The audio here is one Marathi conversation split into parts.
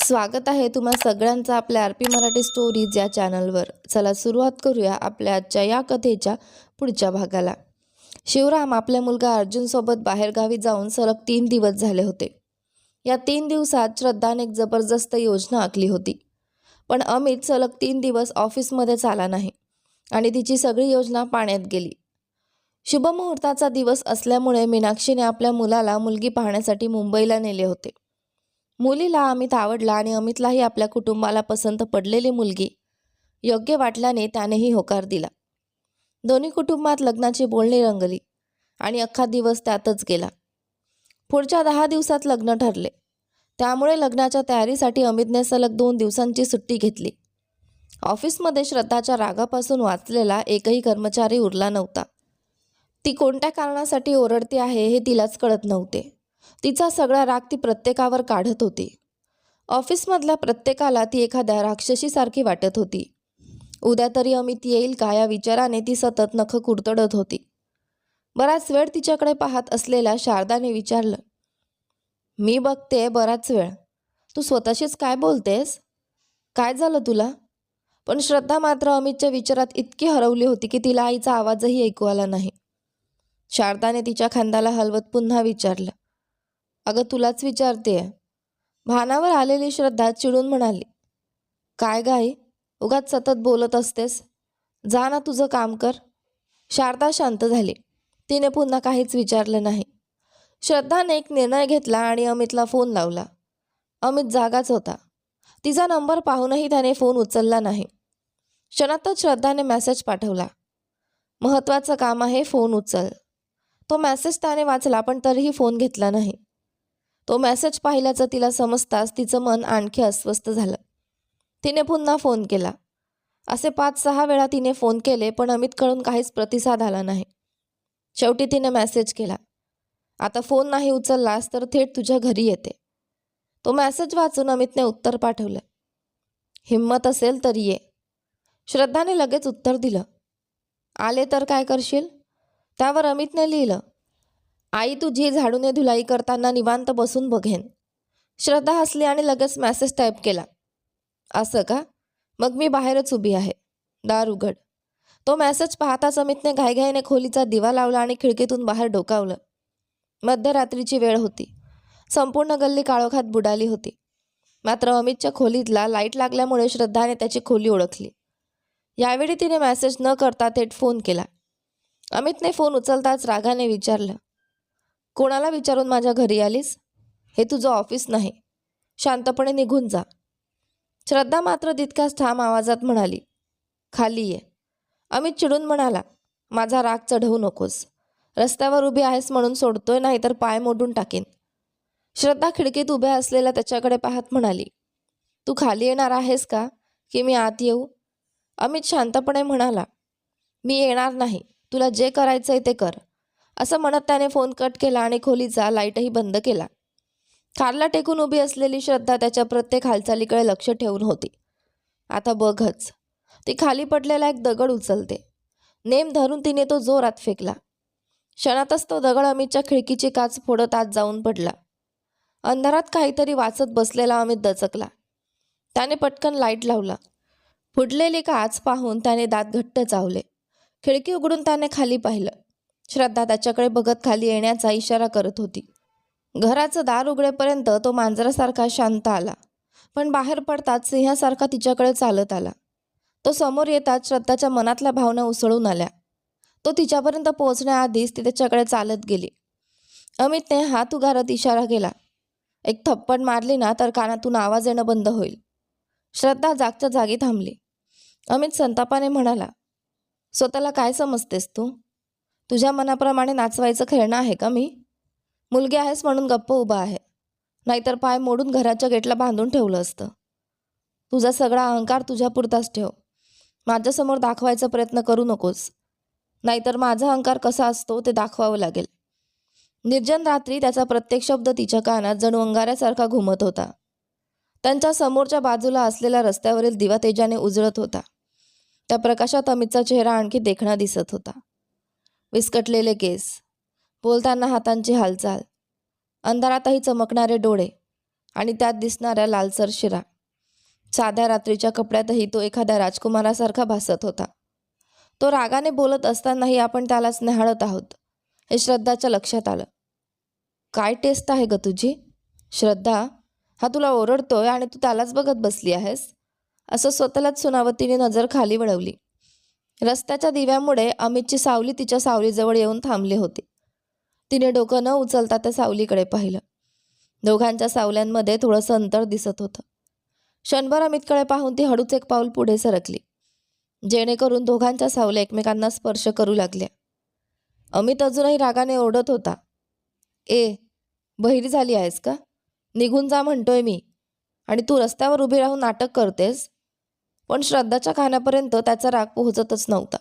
स्वागत आहे तुम्हा सगळ्यांचं आपल्या आर.पी. मराठी स्टोरीज या चॅनलवर. चला सुरुवात करूया आपल्या आजच्या या कथेच्या पुढच्या भागाला. शिवराम आपल्या मुलगा अर्जुनसोबत बाहेरगावी जाऊन सलग 3 दिवस झाले होते. या 3 दिवसात श्रद्धाने एक जबरदस्त योजना आखली होती. पण अमित सलग 3 दिवस ऑफिसमध्येच आला नाही आणि तिची सगळी योजना पाण्यात गेली. शुभमुहूर्ताचा दिवस असल्यामुळे मीनाक्षीने आपल्या मुलाला मुलगी पाहण्यासाठी मुंबईला नेले होते. मुलीला अमित आवडला आणि अमितलाही आपल्या कुटुंबाला पसंत पडलेली मुलगी योग्य वाटल्याने त्यानेही होकार दिला. दोन्ही कुटुंबात लग्नाची बोलणी रंगली आणि अख्खा दिवस त्यातच गेला. पुढच्या 10 दिवसात लग्न ठरले. त्यामुळे लग्नाच्या तयारीसाठी अमितने सलग 2 दिवसांची सुट्टी घेतली. ऑफिसमध्ये श्रद्धाच्या रागापासून वाचलेला एकही कर्मचारी उरला नव्हता. ती कोणत्या कारणासाठी ओरडते आहे हे तिलाच कळत नव्हते. तिचा सगळा राग ती प्रत्येकावर काढत होती. ऑफिसमधल्या प्रत्येकाला ती एखाद्या राक्षसीसारखी वाटत होती. उद्या तरी अमित येईल का या विचाराने ती सतत नखं कुरतडत होती. बराच वेळ तिच्याकडे पाहत असलेल्या शारदाने विचारलं, "मी बघते बराच वेळ. तू स्वतःशीच काय बोलतेस? काय झालं तुला?" पण श्रद्धा मात्र अमितच्या विचारात इतकी हरवली होती की तिला आईचा आवाजही ऐकू आला नाही. शारदाने तिच्या खांद्याला हलवत पुन्हा विचारलं, "अगं तुलाच विचारतेय." भानावर आलेली श्रद्धा चिडून म्हणाली, "काय गाई, उगाच सतत बोलत असतेस. जा ना तुझं काम कर." शारदा शांत झाली. तिने पुन्हा काहीच विचारलं नाही. श्रद्धाने एक निर्णय घेतला आणि अमितला फोन लावला. अमित जागाच होता. तिचा नंबर पाहूनही त्याने फोन उचलला नाही. क्षणातच श्रद्धाने मेसेज पाठवला, "महत्त्वाचं काम आहे, फोन उचल." तो मेसेज त्याने वाचला पण तरीही फोन घेतला नाही. तो मेसेज पाहिल्याचं तिला समजताच तिचं मन आणखी अस्वस्थ झालं. तिने पुन्हा फोन केला. असे 5-6 वेळा तिने फोन केले पण अमितकडून काहीच प्रतिसाद आला नाही. शेवटी तिने मेसेज केला, "आता फोन नाही उचललास तर थेट तुझ्या घरी येते." तो मेसेज वाचून अमितने उत्तर पाठवलं, "हिम्मत असेल तर ये." श्रद्धाने लगेच उत्तर दिलं, "आले तर काय करशील?" त्यावर अमितने लिहिलं, "आई तुझी झाडूने धुलाई करताना निवांत बसून बघेन." श्रद्धा हसली आणि लगेच मेसेज टाईप केला, "असं का? मग मी बाहेरच उभी आहे. दार उघड." तो मेसेज पाहताच अमितने घाईघाईने खोलीचा दिवा लावला आणि खिडकीतून बाहेर डोकावलं. मध्यरात्रीची वेळ होती. संपूर्ण गल्ली काळोखात बुडाली होती. मात्र अमितच्या खोलीतला लाईट लागल्यामुळे श्रद्धाने त्याची खोली ओळखली. यावेळी तिने मेसेज न करता थेट फोन केला. अमितने फोन उचलताच रागाने विचारलं, "कोणाला विचारून माझ्या घरी आलीस? हे तुझं ऑफिस नाही. शांतपणे निघून जा." श्रद्धा मात्र तितक्याच ठाम आवाजात म्हणाली, "खाली ये." अमित चिडून म्हणाला, "माझा राग चढवू नकोस. रस्त्यावर उभी आहेस म्हणून सोडतोय, नाहीतर पाय मोडून टाकेन." श्रद्धा खिडकीत उभ्या असलेल्या त्याच्याकडे पाहत म्हणाली, "तू खाली येणार आहेस का की मी आत येऊ?" अमित शांतपणे म्हणाला, "मी येणार नाही. तुला जे करायचंय ते कर." असं म्हणत त्याने फोन कट केला आणि खोलीचा लाईटही बंद केला. खारला टेकून उभी असलेली श्रद्धा त्याच्या प्रत्येक हालचालीकडे लक्ष ठेवून होती. आता बघच. ती खाली पडलेला एक दगड उचलते. नेम धरून तिने तो जोरात फेकला. क्षणातच तो दगड अमितच्या खिडकीची काच फोडत आत जाऊन पडला. अंधारात काहीतरी वाचत बसलेला अमित दचकला. त्याने पटकन लाईट लावला. फुटलेली काच पाहून त्याने दात घट्ट चावले. खिडकी उघडून त्याने खाली पाहिलं. श्रद्धा त्याच्याकडे बघत खाली येण्याचा इशारा करत होती. घराचं दार उघडेपर्यंत तो मांजरासारखा शांत आला, पण बाहेर पडताच सिंहासारखा तिच्याकडे चालत आला. तो समोर येताच श्रद्धाच्या मनातल्या भावना उसळून आल्या. तो तिच्यापर्यंत पोहोचण्याआधीच ती त्याच्याकडे चालत गेली. अमितने हात उगारत इशारा केला, "एक थप्पड मारली ना तर कानातून आवाज येणं बंद होईल." श्रद्धा जागच्या जागी थांबली. अमित संतापाने म्हणाला, "स्वतःला काय समजतेस तू? तुझ्या मनाप्रमाणे नाचवायचं खेळणं आहे का मी? मुलगी आहेस म्हणून गप्प उभा आहे, नाहीतर पाय मोडून घराच्या गेटला बांधून ठेवलं असतं. तुझा सगळा अहंकार तुझ्यापुरताच ठेव. माझ्यासमोर दाखवायचा प्रयत्न करू नकोस, नाहीतर माझा अहंकार कसा असतो ते दाखवावं लागेल." निर्जन रात्री त्याचा प्रत्येक शब्द तिच्या कानात जणू अंगाऱ्यासारखा घुमत होता. त्यांच्या समोरच्या बाजूला असलेल्या रस्त्यावरील दिवा तेजाने उजळत होता. त्या प्रकाशात अमितचा चेहरा आणखी देखणा दिसत होता. विस्कटलेले केस, बोलताना हातांची हालचाल, अंधारातही चमकणारे डोळे आणि त्यात दिसणाऱ्या लालसर शिरा. साध्या रात्रीच्या कपड्यातही तो एखाद्या राजकुमारासारखा भासत होता. तो रागाने बोलत असतानाही आपण त्यालाच न्याहाळत आहोत हे श्रद्धाच्या लक्षात आलं. काय टेस्ट आहे ग तुझी? श्रद्धा, हा तुला ओरडतोय आणि तू त्यालाच बघत बसली आहेस, असं स्वतःलाच सुनावत तिने नजर खाली वळवली. रस्त्याच्या दिव्यामुळे अमितची सावली तिच्या सावलीजवळ येऊन थांबली होती. तिने डोकं न उचलता त्या सावलीकडे पाहिलं. दोघांच्या सावल्यांमध्ये थोडंसं अंतर दिसत होतं. क्षणभर अमितकडे पाहून ती हळूच एक पाऊल पुढे सरकली, जेणेकरून दोघांच्या सावल्या एकमेकांना स्पर्श करू लागल्या. अमित अजूनही रागाने ओरडत होता. बहिरी झाली आहेस का? निघून जा म्हणतोय मी, आणि तू रस्त्यावर उभी राहून नाटक करतेस. पण श्रद्धाच्या कानापर्यंत त्याचा राग पोहोचतच नव्हता.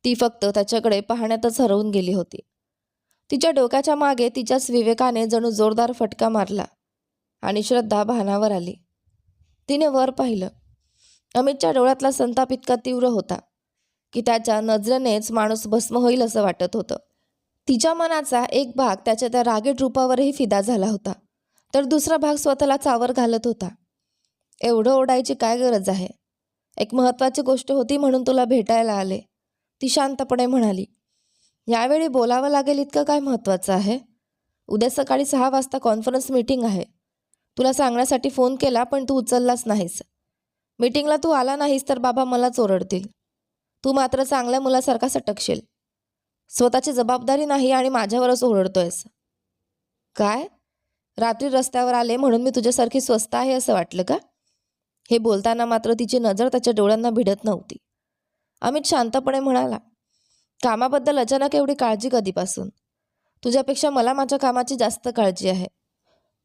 ती फक्त त्याच्याकडे पाहण्यातच हरवून गेली होती. तिच्या डोक्याच्या मागे तिच्याच विवेकाने जणू जोरदार फटका मारला आणि श्रद्धा भानावर आली. तिने वर पाहिलं. अमितच्या डोळ्यातला संताप इतका तीव्र होता की त्याच्या नजरेनेच माणूस भस्म होईल असं वाटत होतं. तिच्या मनाचा एक भाग त्याच्या त्या रागीट रूपावरही फिदा झाला होता, तर दुसरा भाग स्वतःला चावर घालत होता. एवढं ओरडायची काय गरज आहे? एक महत्त्वाची गोष्ट होती म्हणून तुला भेटायला आले, ती शांतपणे म्हणाली. यावेळी बोलावं लागेल इतकं काय महत्त्वाचं आहे? उद्या सकाळी 6 वाजता कॉन्फरन्स मीटिंग आहे. तुला सांगण्यासाठी फोन केला पण तू उचललाच नाहीस. मीटिंगला तू आला नाहीस तर बाबा मलाच ओरडतील. तू मात्र चांगल्या मुलासारखा सटकशील. स्वतःची जबाबदारी नाही आणि माझ्यावरच ओरडतोयस. काय? रात्री रस्त्यावर आले म्हणून मी तुझ्यासारखी स्वस्त आहे असं वाटलं का? हे बोलताना मात्र तिची नजर त्याच्या डोळ्यांना भिडत नव्हती. अमित शांतपणे म्हणाला, कामाबद्दल अचानक एवढी काळजी कधीपासून? तुझ्यापेक्षा मला माझ्या कामाची जास्त काळजी आहे.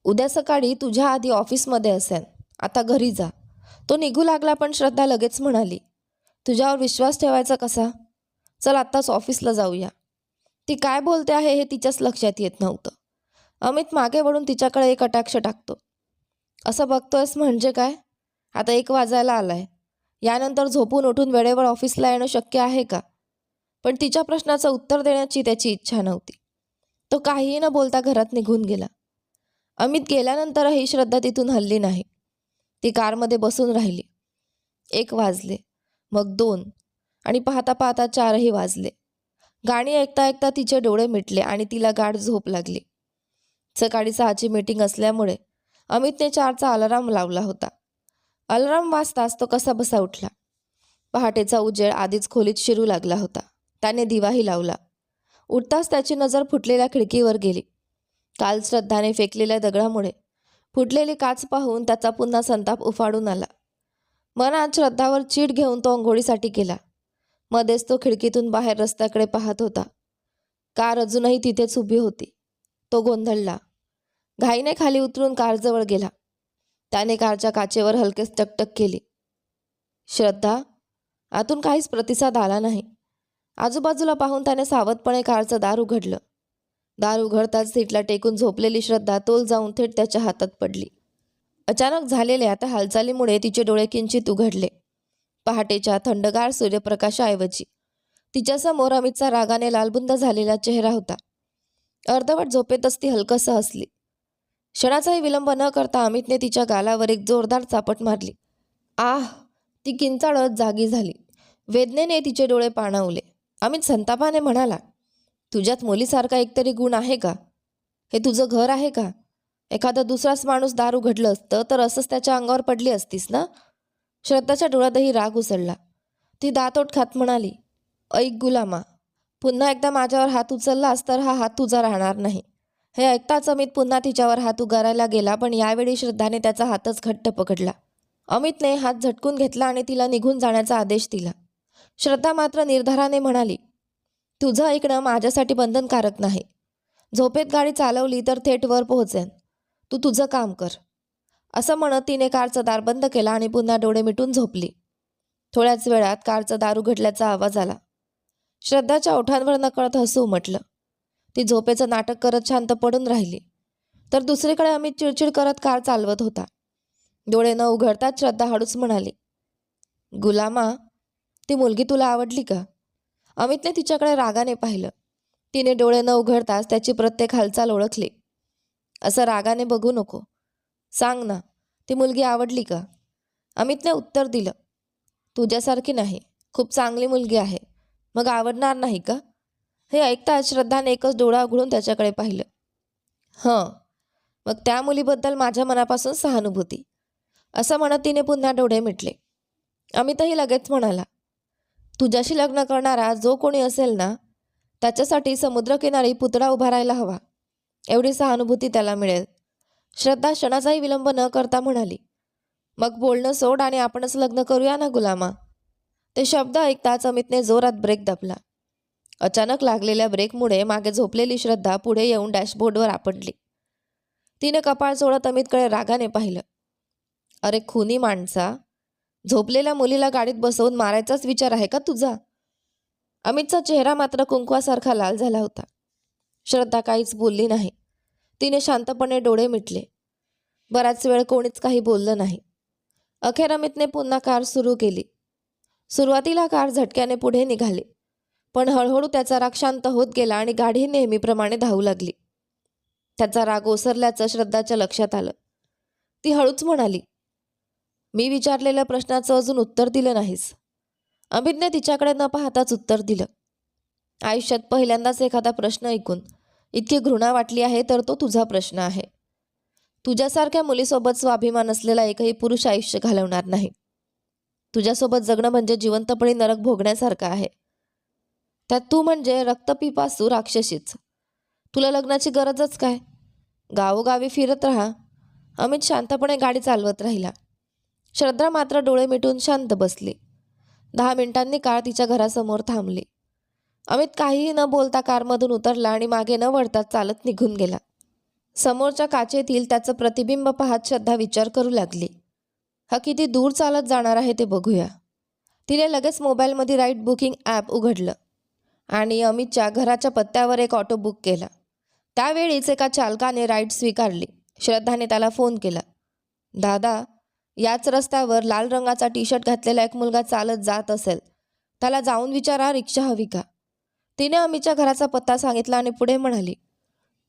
उद्या सकाळी तुझ्या आधी ऑफिसमध्ये असेन. आता घरी जा. तो निघू लागला पण श्रद्धा लगेच म्हणाली, तुझ्यावर विश्वास ठेवायचा कसा? चल आत्ताच ऑफिसला जाऊया. ती काय बोलते आहे हे तिच्याच लक्षात येत नव्हतं. अमित मागे वळून तिच्याकडे एक कटाक्ष टाकतो. असं बघतोयस म्हणजे काय? आता 1 वाजायला आलाय. यानंतर झोपून उठून वेळेवर ऑफिसला येणं शक्य आहे का? पण तिच्या प्रश्नाचं उत्तर देण्याची त्याची इच्छा नव्हती. तो काहीही न बोलता घरात निघून गेला. अमित गेल्यानंतरही श्रद्धा तिथून हलली नाही. ती कारमध्ये बसून राहिली. 1 वाजले, मग 2, आणि पाहता पाहता 4ही वाजले. गाणी ऐकता ऐकता तिचे डोळे मिटले आणि तिला गाढ झोप लागली. सकाळी 6ची मीटिंग असल्यामुळे अमितने 4चा अलार्म लावला होता. अलार्म वाजताच तो कसा बसा उठला. पहाटेचा उजेड आधीच खोलीत शिरू लागला होता. त्याने दिवाही लावला. उठताच त्याची नजर फुटलेल्या खिडकीवर गेली. काल श्रद्धाने फेकलेल्या दगडामुळे फुटलेली काच पाहून त्याचा पुन्हा संताप उफाळून आला. मनात श्रद्धावर चीड घेऊन तो अंघोळीसाठी गेला. मध्येच तो खिडकीतून बाहेर रस्त्याकडे पाहत होता. कार अजूनही तिथेच उभी होती. तो गोंधळला. घाईने खाली उतरून कारजवळ गेला. त्याने कारच्या काचेवर हलकेच टकटक केली. श्रद्धा, आतून काहीच प्रतिसाद आला नाही. आजूबाजूला पाहून त्याने सावधपणे कारचं दार उघडलं. दार उघडताच सीटला टेकून झोपलेली श्रद्धा तोल जाऊन थेट त्याच्या हातात पडली. अचानक झालेल्या त्या हालचालीमुळे तिचे डोळे किंचित उघडले. पहाटेच्या थंडगार सूर्यप्रकाशाऐवजी तिच्यासमोर अमितचा रागाने लालबुंद झालेला चेहरा होता. अर्धवट झोपेतच ती हलकसं हसली. क्षणाचाही विलंब न करता अमितने तिच्या गालावर एक जोरदार चापट मारली. आह! ती किंचाळत जागी झाली. वेदनेने तिचे डोळे पाणावले. अमित संतापाने म्हणाला, तुझ्यात मुलीसारखा एकतरी गुण आहे का? हे तुझं घर आहे का? एखादा दुसराच माणूस दार उघडलं असतं तर असंच त्याच्या अंगावर पडली असतीस ना? श्रद्धाच्या डोळ्यातही राग उसळला. ती दातोट खात म्हणाली, ऐक गुलामा, पुन्हा एकदा माझ्यावर हात उचललास तर हा हात तुझा राहणार नाही. हे ऐकताच अमित पुन्हा तिच्यावर हात उगारायला गेला, पण यावेळी श्रद्धाने त्याचा हातच घट्ट पकडला. अमितने हात झटकून घेतला आणि तिला निघून जाण्याचा आदेश दिला. श्रद्धा मात्र निर्धाराने म्हणाली, तुझं ऐकणं माझ्यासाठी बंधनकारक नाही. झोपेत गाडी चालवली तर थेट वर पोहोचेन. तू तुझं काम कर. असं म्हणत तिने कारचं दार बंद केला आणि पुन्हा डोळे मिटून झोपली. थोड्याच वेळात कारचं दार उघडल्याचा आवाज आला. श्रद्धाच्या ओठांवर नकळत हसू उमटलं. ती झोपेचं नाटक करत शांत पडून राहिली. तर दुसरीकडे अमित चिडचिड करत कार चालवत होता. डोळे न उघडताच श्रद्धा हळूच म्हणाली, गुलामा, ती मुलगी तुला आवडली का? अमितने तिच्याकडे रागाने पाहिलं. तिने डोळे न उघडताच त्याची प्रत्येक हालचाल ओळखली. असं रागाने बघू नको. सांग ना, ती मुलगी आवडली का? अमितने उत्तर दिलं, तुझ्यासारखी नाही, खूप चांगली मुलगी आहे. मग आवडणार नाही का? हे ऐकताच श्रद्धाने एकच डोळा उघडून त्याच्याकडे पाहिलं. हं, मग त्या मुलीबद्दल माझ्या मनापासून सहानुभूती, असं म्हणत तिने पुन्हा डोळे मिटले. अमितही लगेच म्हणाला, तुझ्याशी लग्न करणारा जो कोणी असेल ना, त्याच्यासाठी समुद्रकिनारी पुतळा उभारायला हवा, एवढी सहानुभूती त्याला मिळेल. श्रद्धा क्षणाचाही विलंब न करता म्हणाली, मग बोलणं सोड आणि आपणच लग्न करूया ना गुलामा. ते शब्द ऐकताच अमितने जोरात ब्रेक दाबला. अचानक लागलेल्या ब्रेकमुळे मागे झोपलेली श्रद्धा पुढे येऊन डॅशबोर्डवर आपटली. तिने कपाळ चोळत अमितकडे रागाने पाहिलं. अरे खुनी माणसा, झोपलेल्या मुलीला गाडीत बसवून मारायचाच विचार आहे का तुझा? अमितचा चेहरा मात्र कुंकवासारखा लाल झाला होता. श्रद्धा काहीच बोलली नाही. तिने शांतपणे डोळे मिटले. बराच वेळ कोणीच काही बोललं नाही. अखेर अमितने पुन्हा कार सुरू केली. सुरुवातीला कार झटक्याने पुढे निघाली, पण हळूहळू त्याचा राग शांत होत गेला आणि गाडी नेहमीप्रमाणे धावू लागली. त्याचा राग ओसरल्याचं श्रद्धाच्या लक्षात आलं. ती हळूच म्हणाली, मी विचारलेल्या प्रश्नाचं अजून उत्तर दिलं नाहीस. अमितने तिच्याकडे न पाहताच उत्तर दिलं, आयुष्यात पहिल्यांदाच एखादा प्रश्न ऐकून इतकी घृणा वाटली आहे तर तो तुझा प्रश्न आहे. तुझ्यासारख्या मुलीसोबत स्वाभिमान असलेला एकही पुरुष आयुष्य घालवणार नाही. तुझ्यासोबत जगणं म्हणजे जिवंतपणे नरक भोगण्यासारखं आहे. त्यात तू म्हणजे रक्तपिपासू राक्षसीच. तुला लग्नाची गरजच काय? गावोगावी फिरत राहा. अमित शांतपणे गाडी चालवत राहिला. श्रद्धा मात्र डोळे मिटून शांत बसली. 10 मिनिटांनी कार तिच्या घरासमोर थांबली. अमित काहीही न बोलता कारमधून उतरला आणि मागे न वळता चालत निघून गेला. समोरच्या काचेतील त्याचं प्रतिबिंब पाहत श्रद्धा विचार करू लागली, हा किती दूर चालत जाणार आहे ते बघूया. तिने लगेच मोबाईलमध्ये राईड बुकिंग ॲप उघडलं आणि अमितच्या घराच्या पत्त्यावर एक ऑटो बुक केला. त्यावेळीच एका चालकाने राईड स्वीकारली. श्रद्धाने त्याला फोन केला. दादा, याच रस्त्यावर लाल रंगाचा टी शर्ट घातलेला एक मुलगा चालत जात असेल, त्याला जाऊन विचारा रिक्षा हवी का. तिने अमितच्या घराचा पत्ता सांगितला आणि पुढे म्हणाली,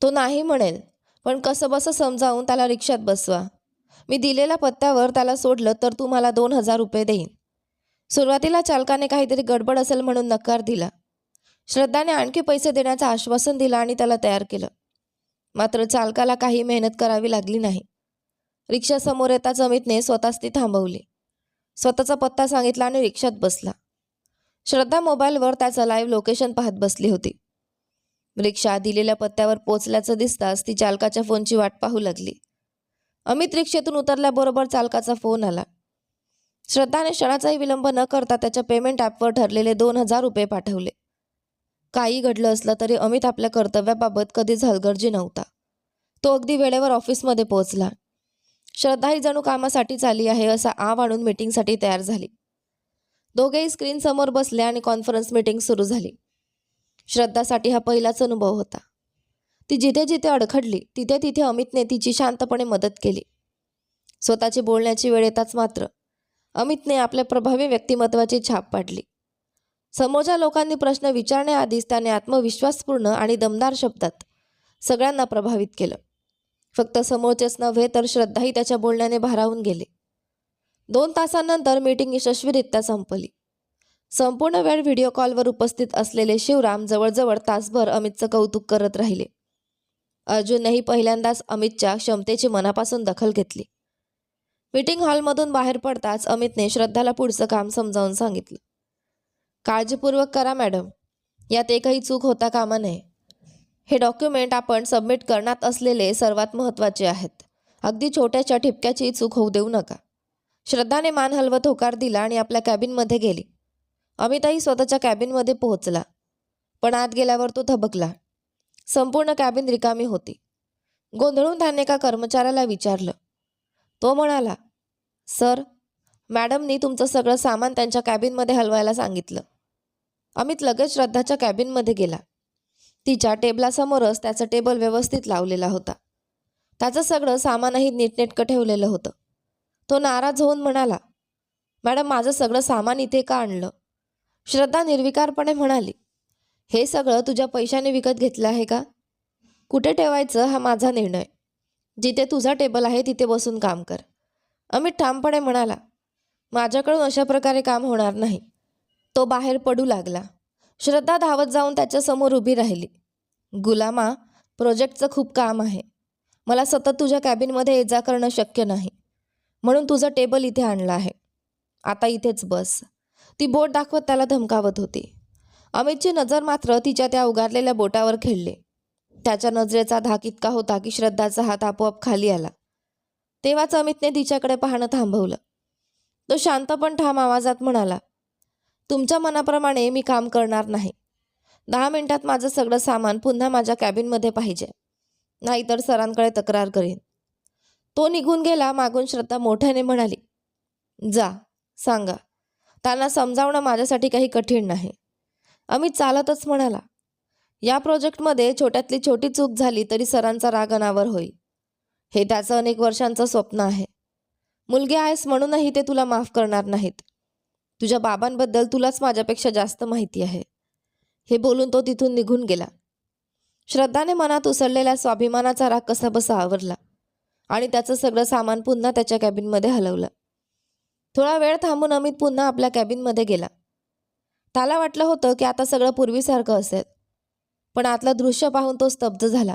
तो नाही म्हणेल, पण कसं बसं समजावून त्याला रिक्षात बसवा. मी दिलेल्या पत्त्यावर त्याला सोडलं तर तू मला 2,000 रुपये देईन. सुरुवातीला चालकाने काहीतरी गडबड असेल म्हणून नकार दिला. श्रद्धाने आणखी पैसे देण्याचं आश्वासन दिलं आणि त्याला तयार केलं. मात्र चालकाला काही मेहनत करावी लागली नाही. रिक्षा समोर येताच अमितने स्वतःच ती थांबवली. स्वतःचा पत्ता सांगितला आणि रिक्षात बसला. श्रद्धा मोबाईलवर त्याचं लाईव्ह लोकेशन पाहत बसली होती. रिक्षा दिलेल्या पत्त्यावर पोचल्याचं दिसताच ती चालकाच्या फोनची वाट पाहू लागली. अमित रिक्षेतून उतरल्याबरोबर चालकाचा फोन आला. श्रद्धाने क्षणाचाही विलंब न करता त्याच्या पेमेंट ॲपवर ठरलेले 2,000 रुपये पाठवले. काही घडलं असलं तरी अमित आपल्या कर्तव्याबाबत कधीच हलगर्जी नव्हता. तो अगदी वेळेवर ऑफिसमध्ये पोहोचला. श्रद्धाही जणू कामासाठीच आली आहे असा आव आणून मीटिंगसाठी तयार झाली. दोघेही स्क्रीन समोर बसले आणि कॉन्फरन्स मीटिंग सुरू झाली. श्रद्धासाठी हा पहिलाच अनुभव होता. ती जिथे जिथे अडखडली तिथे तिथे अमितने तिची शांतपणे मदत केली. स्वतःची बोलण्याची वेळ येताच मात्र अमितने आपल्या प्रभावी व्यक्तिमत्वाची छाप पाडली. समोरच्या लोकांनी प्रश्न विचारण्याआधीच त्याने आत्मविश्वासपूर्ण आणि दमदार शब्दात सगळ्यांना प्रभावित केलं. फक्त समोरचेच नव्हे तर श्रद्धाही त्याच्या बोलण्याने भारावून गेले. 2 तासांनंतर मीटिंग यशस्वीरित्या संपली. संपूर्ण वेळ व्हिडिओ कॉलवर उपस्थित असलेले शिवराम जवळजवळ तासभर अमितचं कौतुक करत राहिले. अर्जुननेही पहिल्यांदाच अमितच्या क्षमतेची मनापासून दखल घेतली. मीटिंग हॉलमधून बाहेर पडताच अमितने श्रद्धाला पुढचं काम समजावून सांगितलं. काळजीपूर्वक करा मॅडम, यात एकही चूक होता कामा नये. हे डॉक्युमेंट आपण सबमिट करण्यात असलेले सर्वात महत्त्वाचे आहेत. अगदी छोट्याशा ठिपक्याची चूक होऊ देऊ नका. श्रद्धाने मान हलवत होकार दिला आणि आपल्या कॅबिनमध्ये गेली. अमितही स्वतःच्या कॅबिनमध्ये पोहोचला, पण आत गेल्यावर तो थबकला. संपूर्ण कॅबिन रिकामी होती. गोंधळून त्याने एका कर्मचाऱ्याला विचारलं. तो म्हणाला, सर, मॅडमनी तुमचं सगळं सामान त्यांच्या कॅबिनमध्ये हलवायला सांगितलं. अमित लगेच श्रद्धाच्या कॅबिनमध्ये गेला. तिच्या टेबलासमोरच त्याचं टेबल व्यवस्थित लावलेला होता. त्याचं सगळं सामानही नीटनेटकं ठेवलेलं होतं. तो नाराज होऊन म्हणाला, मॅडम, माझं सगळं सामान इथे का आणलं? श्रद्धा निर्विकारपणे म्हणाली, हे सगळं तुझ्या पैशाने विकत घेतलं आहे का? कुठे ठेवायचं हा माझा निर्णय. जिथे तुझा टेबल आहे तिथे बसून काम कर. अमित ठामपणे म्हणाला. माझ्याकडून अशा प्रकारे काम होणार नाही. तो बाहेर पडू लागला. श्रद्धा धावत जाऊन त्याच्यासमोर उभी राहिली. गुलामा, प्रोजेक्टचं खूप काम आहे. मला सतत तुझ्या कॅबिनमध्ये ये जा करणं शक्य नाही. म्हणून तुझं टेबल इथे आणलं आहे. आता इथेच बस. ती बोट दाखवत त्याला धमकावत होती. अमितची नजर मात्र तिच्या त्या उगारलेल्या बोटावर खेळली. त्याच्या नजरेचा धाक इतका होता की श्रद्धाचा हात आपोआप खाली आला. तेव्हाच अमितने तिच्याकडे पाहणं थांबवलं. तो शांत पण ठाम आवाजात म्हणाला, तुमच्या मनाप्रमाणे मी काम करणार नाही. 10 मिनिटात माझं सगळं सामान पुन्हा माझ्या कॅबिनमध्ये पाहिजे, नाहीतर सरांकडे तक्रार करीन. तो निघून गेला. मागून श्रद्धा मोठ्याने म्हणाली, जा, सांगा. त्यांना समजावणं माझ्यासाठी काही कठीण नाही. अमित चालतच म्हणाला, या प्रोजेक्टमध्ये छोट्यातली छोटी चूक झाली तरी सरांचा राग अनावर होईल. हे त्याचं अनेक वर्षांचं स्वप्न आहे. मुलगी आहेस म्हणूनही ते तुला माफ करणार नाहीत. तुझ्या बाबांबद्दल तुलाच माझ्यापेक्षा जास्त माहिती आहे. हे बोलून तो तिथून निघून गेला. श्रद्धाने मनात उसळलेल्या स्वाभिमानाचा राग कसाबसा आवरला आणि त्याचं सगळं सामान पुन्हा त्याच्या कॅबिनमध्ये हलवलं. थोडा वेळ थांबून अमित पुन्हा आपल्या कॅबिनमध्ये गेला. त्याला वाटलं होतं की आता सगळं पूर्वीसारखं असेल, पण आतलं दृश्य पाहून तो स्तब्ध झाला.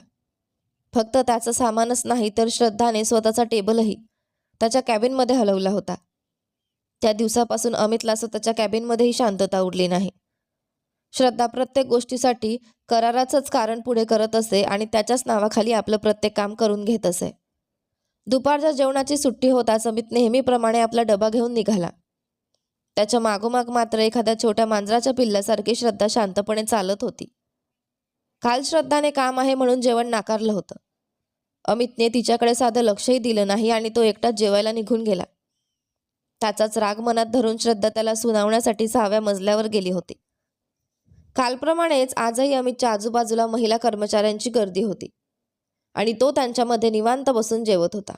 फक्त त्याचं सामानच नाही तर श्रद्धाने स्वतःचा टेबलही त्याच्या कॅबिनमध्ये हलवला होता. त्या दिवसापासून अमितला स्वतःच्या कॅबिनमध्येही शांतता उरली नाही. श्रद्धा प्रत्येक गोष्टीसाठी कराराचंच कारण पुढे करत असे आणि त्याच्याच नावाखाली आपलं प्रत्येक काम करून घेत असे. दुपारच्या जेवणाची सुट्टी होताच अमित नेहमीप्रमाणे आपला डबा घेऊन निघाला. त्याच्या मागोमाग मात्र एखाद्या छोट्या मांजराच्या पिल्लासारखी श्रद्धा शांतपणे चालत होती. काल श्रद्धाने काम आहे म्हणून जेवण नाकारलं होतं. अमितने तिच्याकडे साधं लक्षही दिलं नाही आणि तो एकटाच जेवायला निघून गेला. त्याचाच राग मनात धरून श्रद्धा त्याला सुनावण्यासाठी 6व्या मजल्यावर गेली होती. कालप्रमाणेच आजही अमितच्या आजूबाजूला महिला कर्मचाऱ्यांची गर्दी होती आणि तो त्यांच्यामध्ये निवांत बसून जेवत होता.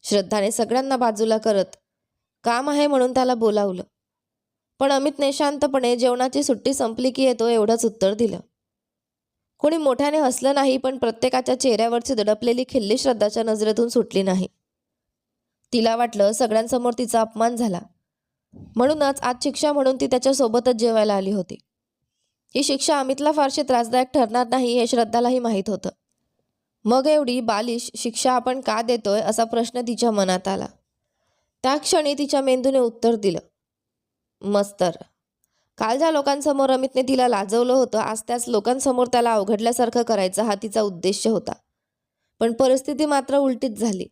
श्रद्धाने सगळ्यांना बाजूला करत काम आहे म्हणून त्याला बोलावलं, पण अमितने शांतपणे जेवणाची सुट्टी संपली की येतो एवढंच उत्तर दिलं. कोणी मोठ्याने हसलं नाही, पण प्रत्येकाच्या चेहऱ्यावरची दडपलेली खिल्ली श्रद्धाच्या नजरेतून सुटली नाही. तिला वाटलं सगळ्यांसमोर तिचा अपमान झाला, म्हणूनच आज शिक्षा म्हणून ती त्याच्यासोबतच जेवायला आली होती. ही शिक्षा अमितला फारशी त्रासदायक ठरणार नाही हे श्रद्धालाही माहीत होतं. मग एवढी बालिश शिक्षा आपण का देतोय असा प्रश्न तिच्या मनात आला. त्या क्षणी तिच्या मेंदूने उत्तर दिलं, मस्तर. काल ज्या लोकांसमोर अमितने तिला लाजवलं होतं, आज त्याच लोकांसमोर त्याला अवघडल्यासारखं करायचा हा तिचा उद्देश होता. पण परिस्थिती मात्र उलटीच झाली.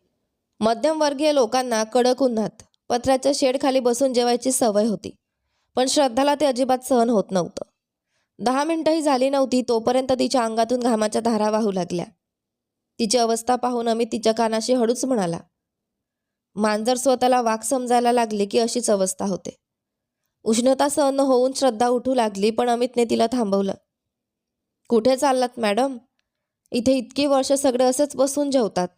मध्यमवर्गीय लोकांना कडक उन्हात पत्र्याच्या शेडखाली बसून जेवायची सवय होती, पण श्रद्धाला ते अजिबात सहन होत नव्हतं. 10 मिनिटंही झाली नव्हती तोपर्यंत तिच्या अंगातून घामाच्या धारा वाहू लागल्या. तिची अवस्था पाहून अमित तिच्या कानाशी हळूच म्हणाला, मांजर स्वतःला वाघ समजायला लागली की अशीच अवस्था होते. उष्णता सहन होऊन श्रद्धा उठू लागली, पण अमितने तिला थांबवलं. कुठे चाललात मॅडम? इथे इतकी वर्ष सगळे असेच बसून जेवतात.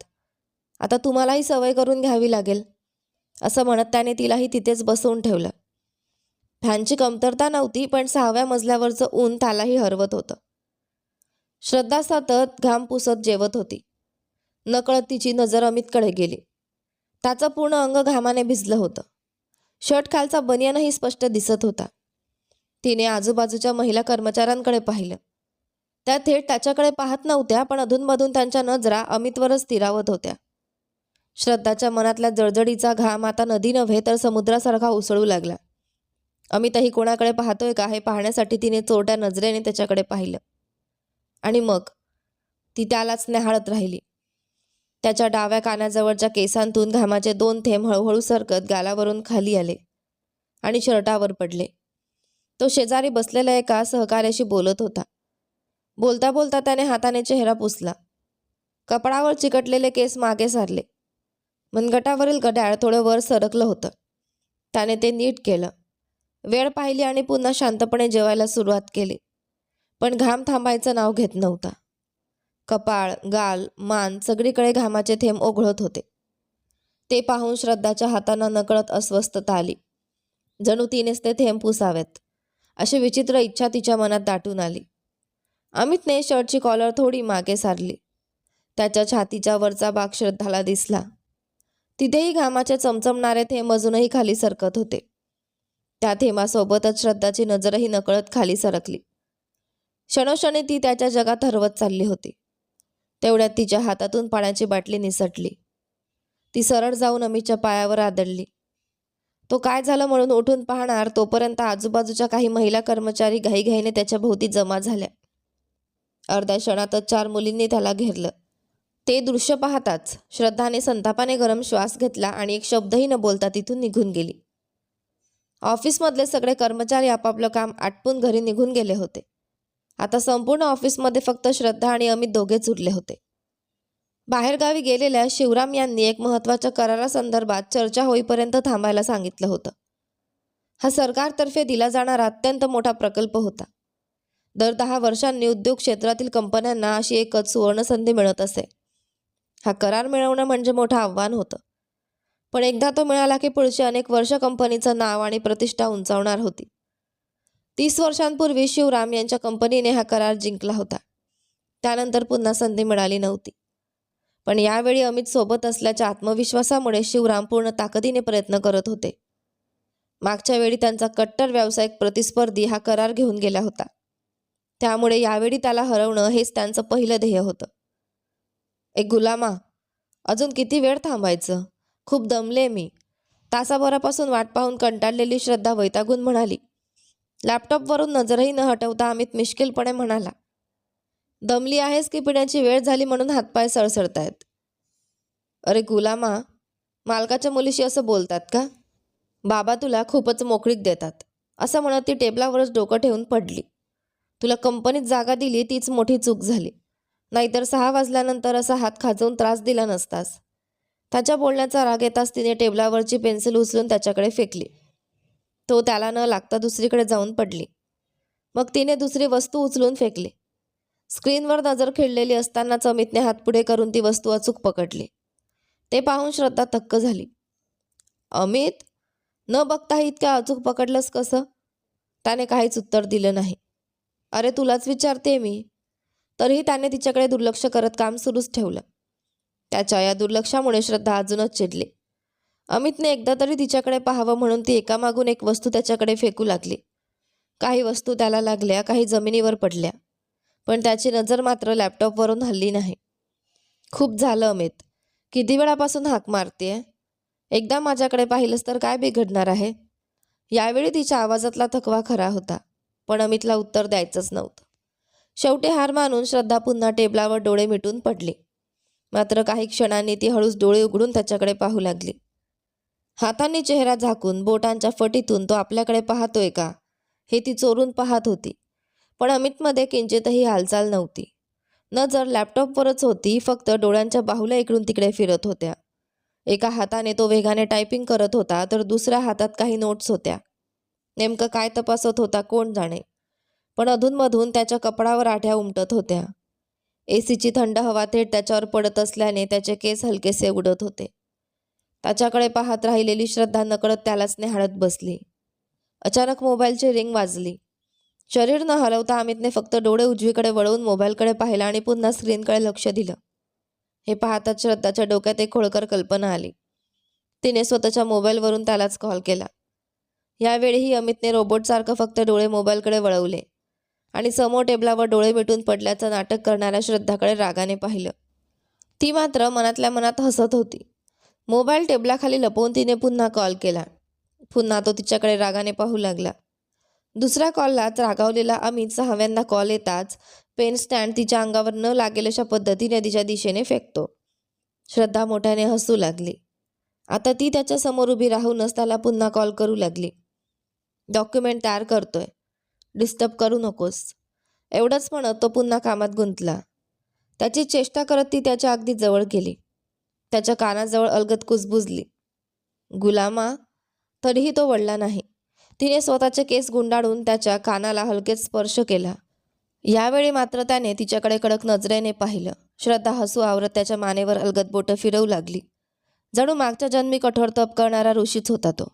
आता तुम्हालाही सवय करून घ्यावी लागेल, असं म्हणत त्याने तिलाही तिथेच बसवून ठेवलं. फॅनची कमतरता नव्हती, पण 6व्या मजल्यावरचं ऊन त्यालाही हरवत होतं. श्रद्धा सतत घाम पुसत जेवत होती. नकळत तिची नजर अमितकडे गेली. त्याचं पूर्ण अंग घामाने भिजलं होतं. शर्ट खालचा बनियानही स्पष्ट दिसत होता. तिने आजूबाजूच्या महिला कर्मचाऱ्यांकडे पाहिलं. त्या थेट त्याच्याकडे पाहत नव्हत्या, पण अधूनमधून त्यांच्या नजरा अमितवरच स्थिरावत होत्या. श्रद्धाच्या मनातल्या जळजळीचा घाम आता नदी नव्हे तर समुद्रासारखा उसळू लागला. अमितही कोणाकडे पाहतोय का हे पाहण्यासाठी तिने चोरट्या नजरेने त्याच्याकडे पाहिलं आणि मग ती त्यालाच न्याहाळत राहिली. त्याच्या डाव्या कानाजवळच्या केसांतून घामाचे 2 थेंब हळूहळू सरकत गालावरून खाली आले आणि शर्टावर पडले. तो शेजारी बसलेल्या एका सहकार्याशी बोलत होता. बोलता बोलता त्याने हाताने चेहरा पुसला. कपाळावर चिकटलेले केस मागे सारले. मनगटावरील घड्याळ थोडं वर सरकलं होतं. त्याने ते नीट केलं. वेळ पाहिली आणि पुन्हा शांतपणे जेवायला सुरुवात केली. पण घाम थांबायचं नाव घेत नव्हता. कपाळ, गाल, मान सगळीकडे घामाचे थेंब ओघळत होते. ते पाहून श्रद्धाच्या हातांना नकळत अस्वस्थता आली. जणू तिनेच ते थेंब पुसावेत अशी विचित्र इच्छा तिच्या मनात दाटून आली. अमितने शर्टची कॉलर थोडी मागे सारली. त्याच्या छातीच्या वरचा भाग श्रद्धाला दिसला. तिथेही घामाचे चमचमणारे थेंब अजूनही खाली सरकत होते. त्या थेंबासोबतच श्रद्धाची नजरही नकळत खाली सरकली. क्षणोक्षणी ती त्याच्या जगात हरवत चालली होती. तेवढ्यात तिच्या हातातून पाण्याची बाटली निसटली. ती सरळ जाऊन अमितच्या पायावर आदळली. तो काय झालं म्हणून उठून पाहणार तोपर्यंत आजूबाजूच्या काही महिला कर्मचारी घाईघाईने त्याच्या भोवती जमा झाल्या. अर्ध्या क्षणातच 4 मुलींनी त्याला घेरलं. ते दृश्य पाहताच श्रद्धाने संतापाने गरम श्वास घेतला आणि एक शब्दही न बोलता तिथून निघून गेली. ऑफिसमधले सगळे कर्मचारी आपापलं काम आटपून घरी निघून गेले होते. आता संपूर्ण ऑफिसमध्ये फक्त श्रद्धा आणि अमित दोघेच उरले होते. बाहेरगावी गेलेल्या शिवराम यांनी एक महत्त्वाच्या करारासंदर्भात चर्चा होईपर्यंत थांबायला सांगितलं होतं. हा सरकारतर्फे दिला जाणारा अत्यंत मोठा प्रकल्प होता. दर 10 वर्षांनी उद्योग क्षेत्रातील कंपन्यांना अशी एकच सुवर्णसंधी मिळत असे. हा करार मिळवणं म्हणजे मोठं आव्हान होतं. पण एकदा तो मिळाला की पुढची अनेक वर्ष कंपनीचं नाव आणि प्रतिष्ठा उंचावणार होती. 30 वर्षांपूर्वी शिवराम यांच्या कंपनीने हा करार जिंकला होता. त्यानंतर पुन्हा संधी मिळाली नव्हती. पण यावेळी अमित सोबत असल्याच्या आत्मविश्वासामुळे शिवराम पूर्ण ताकदीने प्रयत्न करत होते. मागच्या वेळी त्यांचा कट्टर व्यावसायिक प्रतिस्पर्धी हा करार घेऊन गेला होता. त्यामुळे यावेळी त्याला हरवणं हेच त्यांचं पहिलं ध्येय होतं. एक गुलामा, अजून किती वेळ थांबायचं? खूप दमले मी. तासाभरापासून वाट पाहून कंटाळलेली श्रद्धा वैतागून म्हणाली. लॅपटॉपवरून नजरही न हटवता अमित मिश्किलपणे म्हणाला, दमली आहेस की पिण्याची वेळ झाली म्हणून हातपाय सळसळतायत? अरे गुलामा, मालकाच्या मुलीशी असं बोलतात का? बाबा तुला खूपच मोकळीक देतात. असं म्हणत ती टेबलावरच डोकं ठेवून पडली. तुला कंपनीत जागा दिली तीच मोठी चूक झाली. नाहीतर 6 वाजल्यानंतर असा हात खाजवून त्रास दिला नसतास. त्याच्या बोलण्याचा राग येताच तिने टेबलावरची पेन्सिल उचलून त्याच्याकडे फेकली. तो त्याला न लागता दुसरीकडे जाऊन पडली. मग तिने दुसरी वस्तू उचलून फेकली. स्क्रीनवर नजर खिळलेली असतानाच अमितने हात पुढे करून ती वस्तू अचूक पकडली. ते पाहून श्रद्धा थक्क झाली. अमित, न बघताही इतक्या अचूक पकडलंस कसं? त्याने काहीच उत्तर दिलं नाही. अरे तुलाच विचारते मी. तरीही त्याने तिच्याकडे दुर्लक्ष करत काम सुरूच ठेवलं. त्याच्या या दुर्लक्षामुळे श्रद्धा अजूनच चिडली. अमितने एकदा तरी तिच्याकडे पाहावं म्हणून ती एकामागून एक वस्तू त्याच्याकडे फेकू लागली. काही वस्तू त्याला लागल्या, काही जमिनीवर पडल्या. पण त्याची नजर मात्र लॅपटॉपवरून हलली नाही. खूप झालं अमित, किती वेळापासून हाक मारतेय? एकदा माझ्याकडे पाहिलंस तर काय बिघडणार आहे? यावेळी तिच्या आवाजातला थकवा खरा होता. पण अमितला उत्तर द्यायचंच नव्हतं. शेवटी हार मानून श्रद्धा पुन्हा टेबलावर डोळे मिटून पडली. मात्र काही क्षणांनी ती हळूच डोळे उघडून त्याच्याकडे पाहू लागली. हातांनी चेहरा झाकून बोटांच्या फटीतून तो आपल्याकडे पाहतोय का हे ती चोरून पाहत होती. पण अमितमध्ये किंचितही हालचाल नव्हती. नजर लॅपटॉपवरच होती, फक्त डोळ्यांच्या बाहुल्या इकडून तिकडे फिरत होत्या. एका हाताने तो वेगाने टायपिंग करत होता तर दुसऱ्या हातात काही नोट्स होत्या. नेमकं काय तपासत होता कोण जाणे. पण अधूनमधून त्याच्या कपडावर आठ्या उमटत होत्या. एसीची थंड हवा थेट त्याच्यावर पडत असल्याने त्याचे केस हलकेसे उडत होते. त्याच्याकडे पाहत राहिलेली श्रद्धा नकळत त्यालाच निहाळत बसली. अचानक मोबाईलची रिंग वाजली. शरीर न हलवता अमितने फक्त डोळे उजवीकडे वळवून मोबाईलकडे पाहिला आणि पुन्हा स्क्रीनकडे लक्ष दिलं. हे पाहताच श्रद्धाच्या डोक्यात एक खोडकर कल्पना आली. तिने स्वतःच्या मोबाईलवरून त्यालाच कॉल केला. यावेळीही अमितने रोबोटसारखं फक्त डोळे मोबाईलकडे वळवले आणि समोर टेबलावर डोळे मिटून पडल्याचं नाटक करणाऱ्या श्रद्धाकडे रागाने पाहिलं. ती मात्र मनातल्या मनात हसत होती. मोबाईल टेबलाखाली लपवून तिने पुन्हा कॉल केला. पुन्हा तो तिच्याकडे रागाने पाहू लागला. दुसऱ्या कॉललाच रागावलेला अमित 6व्यांदा कॉल येताच पेन स्टँड तिच्या अंगावर न लागेल अशा पद्धतीने तिच्या दिशेने फेकतो. श्रद्धा मोठ्याने हसू लागली. आता ती त्याच्या समोर उभी राहूनच त्याला पुन्हा कॉल करू लागली. डॉक्युमेंट तयार करतोय, डिस्टर्ब करू नकोस, एवढंच म्हणत तो पुन्हा कामात गुंतला. त्याची चेष्टा करत ती त्याच्या अगदी जवळ गेली. त्याच्या कानाजवळ अलगद कुजबुजली. गुलामा, तरीही तो वळला नाही. तिने स्वतःचे केस गुंडाळून त्याच्या कानाला हलकेच स्पर्श केला. यावेळी मात्र त्याने तिच्याकडे कडक नजरेने पाहिलं. श्रद्धा हसू आवरत त्याच्या मानेवर अलगद बोटं फिरवू लागली. जणू मागच्या जन्मी कठोर तप करणारा ऋषीच होता तो.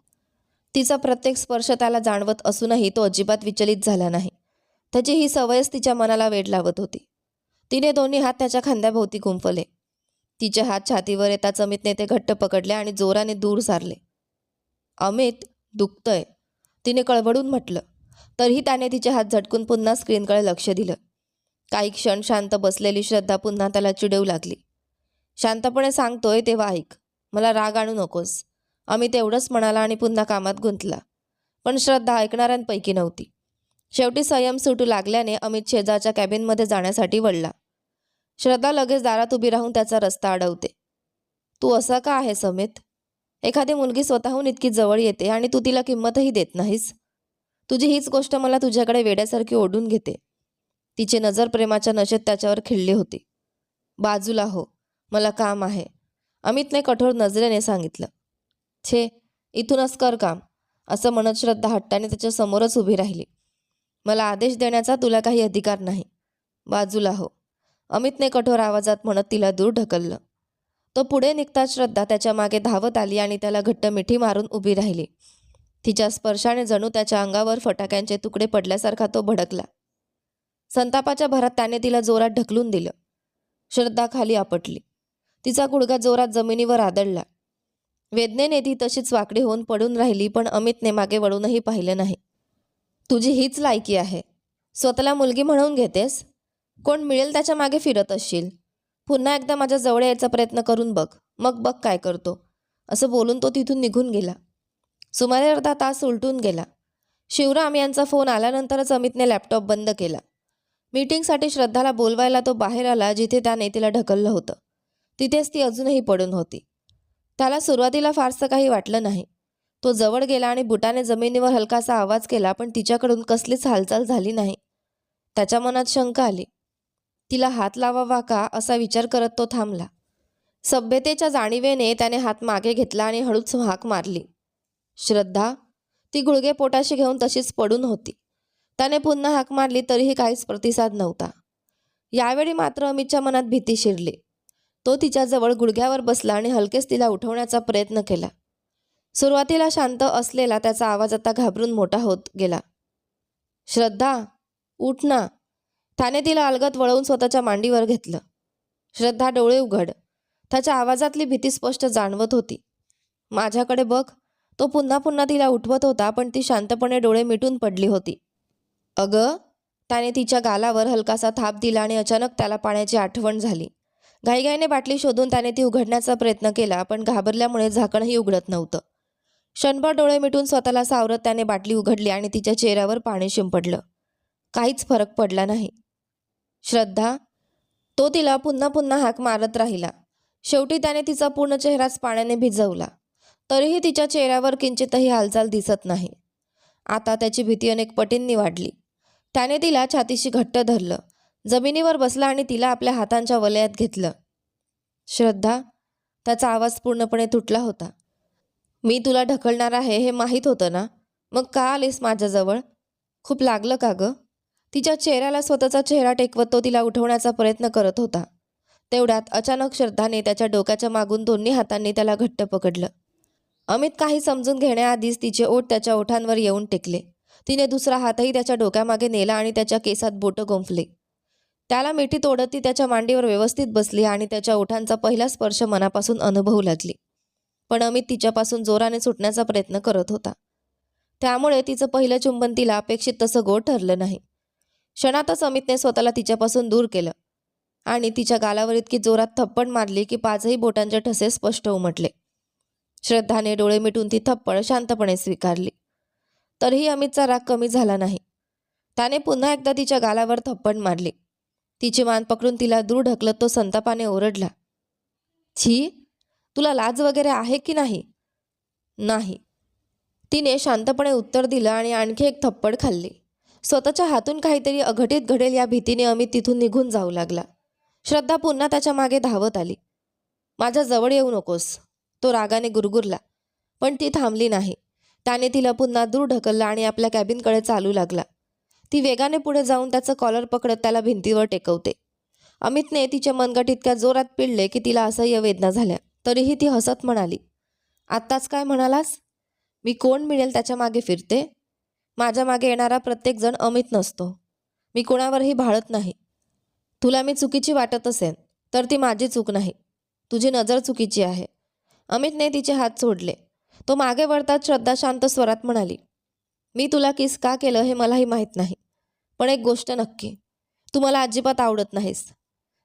तिचा प्रत्येक स्पर्श त्याला जाणवत असूनही तो अजिबात विचलित झाला नाही. त्याची ही सवयच तिच्या मनाला वेड लावत होती. तिने दोन्ही हात त्याच्या खांद्याभोवती गुंफले. तिचे हात छातीवर येताच अमितने ते घट्ट पकडले आणि जोराने दूर सारले. अमित, दुखतंय, तिने कळवळून म्हटलं. तरीही त्याने तिचे हात झटकून पुन्हा स्क्रीनकडे लक्ष दिलं. काही क्षण शांत बसलेली श्रद्धा पुन्हा त्याला चिडवू लागली. शांतपणे सांगतोय तेव्हा ऐक, मला राग आणू नकोस. अमित एवढंच म्हणाला आणि पुन्हा कामात गुंतला. पण श्रद्धा ऐकणाऱ्यांपैकी नव्हती. शेवटी संयम सुटू लागल्याने अमित शेजारच्या कॅबिनमध्ये जाण्यासाठी वळला. श्रद्धा लगेच दारात उभी राहून त्याचा रस्ता अडवते. तू असा का आहेस अमित? एखादी मुलगी स्वतःहून इतकी जवळ येते आणि तू तिला किंमतही देत नाहीस. तुझी हीच गोष्ट मला तुझ्याकडे वेड्यासारखी ओढून घेते. तिची नजर प्रेमाच्या नशेत त्याच्यावर खिळली होती. बाजूला हो, मला काम आहे, अमितने कठोर नजरेने सांगितलं. छे, इथूनच कर काम, असं म्हणत श्रद्धा हट्टाने त्याच्या समोरच उभी राहिली. मला आदेश देण्याचा तुला काही अधिकार नाही. बाजूला हो, अमितने कठोर आवाजात म्हणत तिला दूर ढकललं. तो पुढे निघताच श्रद्धा त्याच्या मागे धावत आली आणि त्याला घट्ट मिठी मारून उभी राहिली. तिच्या स्पर्शाने जणू त्याच्या अंगावर फटाक्यांचे तुकडे पडल्यासारखा तो भडकला. संतापाच्या भरात त्याने तिला जोरात ढकलून दिलं. श्रद्धा खाली आपटली. तिचा गुडघा जोरात जमिनीवर आदळला. वेदनेने ती तशीच वाकडी होऊन पडून राहिली, पण अमितने मागे वळूनही पाहिलं नाही. तुझी हीच लायकी आहे, स्वतःला मुलगी म्हणून घेतेस. कोण मिळेल त्याच्या मागे फिरत असशील. पुन्हा एकदा माझ्या जवळ यायचा प्रयत्न करून बघ, मग बघ काय करतो, असं बोलून तो तिथून निघून गेला. सुमारे अर्धा तास उलटून गेला. शिवराम यांचा फोन आल्यानंतरच अमितने लॅपटॉप बंद केला. मीटिंगसाठी श्रद्धाला बोलवायला तो बाहेर आला, जिथे त्याने तिला ढकललं होतं. तिथेच ती अजूनही पडून होती. त्याला सुरुवातीला फारसं काही वाटलं नाही. तो जवळ गेला आणि बुटाने जमिनीवर हलकासा आवाज केला, पण तिच्याकडून कसलीच हालचाल झाली नाही. त्याच्या मनात शंका आली. तिला हात लावावा का असा विचार करत तो थांबला. सभ्यतेच्या जाणीवेने त्याने हात मागे घेतला आणि हळूच हाक मारली. श्रद्धा. ती गुडघे पोटाशी घेऊन तशीच पडून होती. त्याने पुन्हा हाक मारली तरीही काहीच प्रतिसाद नव्हता. यावेळी मात्र अमितच्या मनात भीती शिरली. तो तिच्याजवळ गुडघ्यावर बसला आणि हलकेच तिला उठवण्याचा प्रयत्न केला. सुरुवातीला शांत असलेला त्याचा आवाज आता घाबरून मोठा होत गेला. श्रद्धा, उठ ना. त्याने तिला अलगद वळवून स्वतःच्या मांडीवर घेतलं. श्रद्धा, डोळे उघड. त्याच्या आवाजातली भीती स्पष्ट जाणवत होती. माझ्याकडे बघ. तो पुन्हा पुन्हा तिला उठवत होता, पण ती शांतपणे डोळे मिटून पडली होती. अगं, त्याने तिच्या गालावर हलकासा थाप दिला आणि अचानक त्याला पाण्याची आठवण झाली. घाईघाईने बाटली शोधून त्याने ती उघडण्याचा प्रयत्न केला, पण घाबरल्यामुळे झाकणही उघडत नव्हतं. क्षणभर डोळे मिटून स्वतःला सावरत त्याने बाटली उघडली आणि तिच्या चेहऱ्यावर पाणी शिंपडलं. काहीच फरक पडला नाही. श्रद्धा. तो तिला पुन्हा पुन्हा हाक मारत राहिला. शेवटी त्याने तिचा पूर्ण चेहराच पाण्याने भिजवला. तरीही तिच्या चेहऱ्यावर किंचितही हालचाल दिसत नाही. आता त्याची भीती अनेक पटींनी वाढली. त्याने तिला छातीशी घट्ट धरलं, जमिनीवर बसला आणि तिला आपल्या हातांच्या वलयात घेतलं. श्रद्धा. त्याचा आवाज पूर्णपणे तुटला होता. मी तुला ढकलणार आहे हे माहीत होतं ना, मग का आलीस माझ्याजवळ? खूप लागलं का गं? तिच्या चेहऱ्याला स्वतःचा चेहरा टेकवत तो तिला उठवण्याचा प्रयत्न करत होता. तेवढ्यात अचानक श्रद्धाने त्याच्या डोक्याच्या मागून दोन्ही हातांनी त्याला घट्ट पकडलं. अमित काही समजून घेण्याआधीच तिचे ओठ त्याच्या ओठांवर येऊन टेकले. तिने दुसरा हातही त्याच्या डोक्यामागे नेला आणि त्याच्या केसात बोटं गोंफले. त्याला मिठी तोडत ती त्याच्या मांडीवर व्यवस्थित बसली आणि त्याच्या ओठांचा पहिला स्पर्श मनापासून अनुभवू लागली. पण अमित तिच्यापासून जोराने सुटण्याचा प्रयत्न करत होता. त्यामुळे तिचं पहिलं चुंबन तिला अपेक्षित तसं गोड ठरलं नाही. क्षणातच अमितने स्वतःला तिच्यापासून दूर केलं आणि तिच्या गालावर इतकी जोरात थप्पड मारली की 5ही बोटांचे ठसे स्पष्ट उमटले. श्रद्धाने डोळे मिटून ती थप्पड शांतपणे स्वीकारली. तरीही अमितचा राग कमी झाला नाही. त्याने पुन्हा एकदा तिच्या गालावर थप्पड मारली. तिची मान पकडून तिला दूर ढकलत तो संतापाने ओरडला. छी, तुला लाज वगैरे आहे की नाही? नाही, तिने शांतपणे उत्तर दिलं आणि आणखी एक थप्पड खाल्ली. स्वतःच्या हातून काहीतरी अघटित घडेल या भीतीने अमित तिथून निघून जाऊ लागला. श्रद्धा पुन्हा त्याच्या मागे धावत आली. माझ्या जवळ येऊ नकोस, तो रागाने गुरगुरला. पण ती थांबली नाही. त्याने तिला पुन्हा दूर ढकललं आणि आपल्या कॅबिनकडे चालू लागला. ती वेगाने पुढे जाऊन त्याचं कॉलर पकडत त्याला भिंतीवर टेकवते. अमितने तिचे मनगट इतक्या जोरात पिळले की तिला असह्य वेदना झाल्या. तरीही ती हसत म्हणाली, आत्ताच काय म्हणालास? मी कोण मिळेल त्याच्या मागे फिरते? माझ्या मागे येणारा प्रत्येक जण अमित नसतो. मी कोणावरही भाळत नाही. तुला मी चुकीची वाटत असेल तर ती माझी चूक नाही, तुझी नजर चुकीची आहे. अमितने तिचे हात सोडले. तो मागे वळताच श्रद्धा शांत स्वरात म्हणाली, मी तुला किस का केलं हे मलाही माहीत नाही. पण एक गोष्ट नक्की, तू मला अजिबात आवडत नाहीस.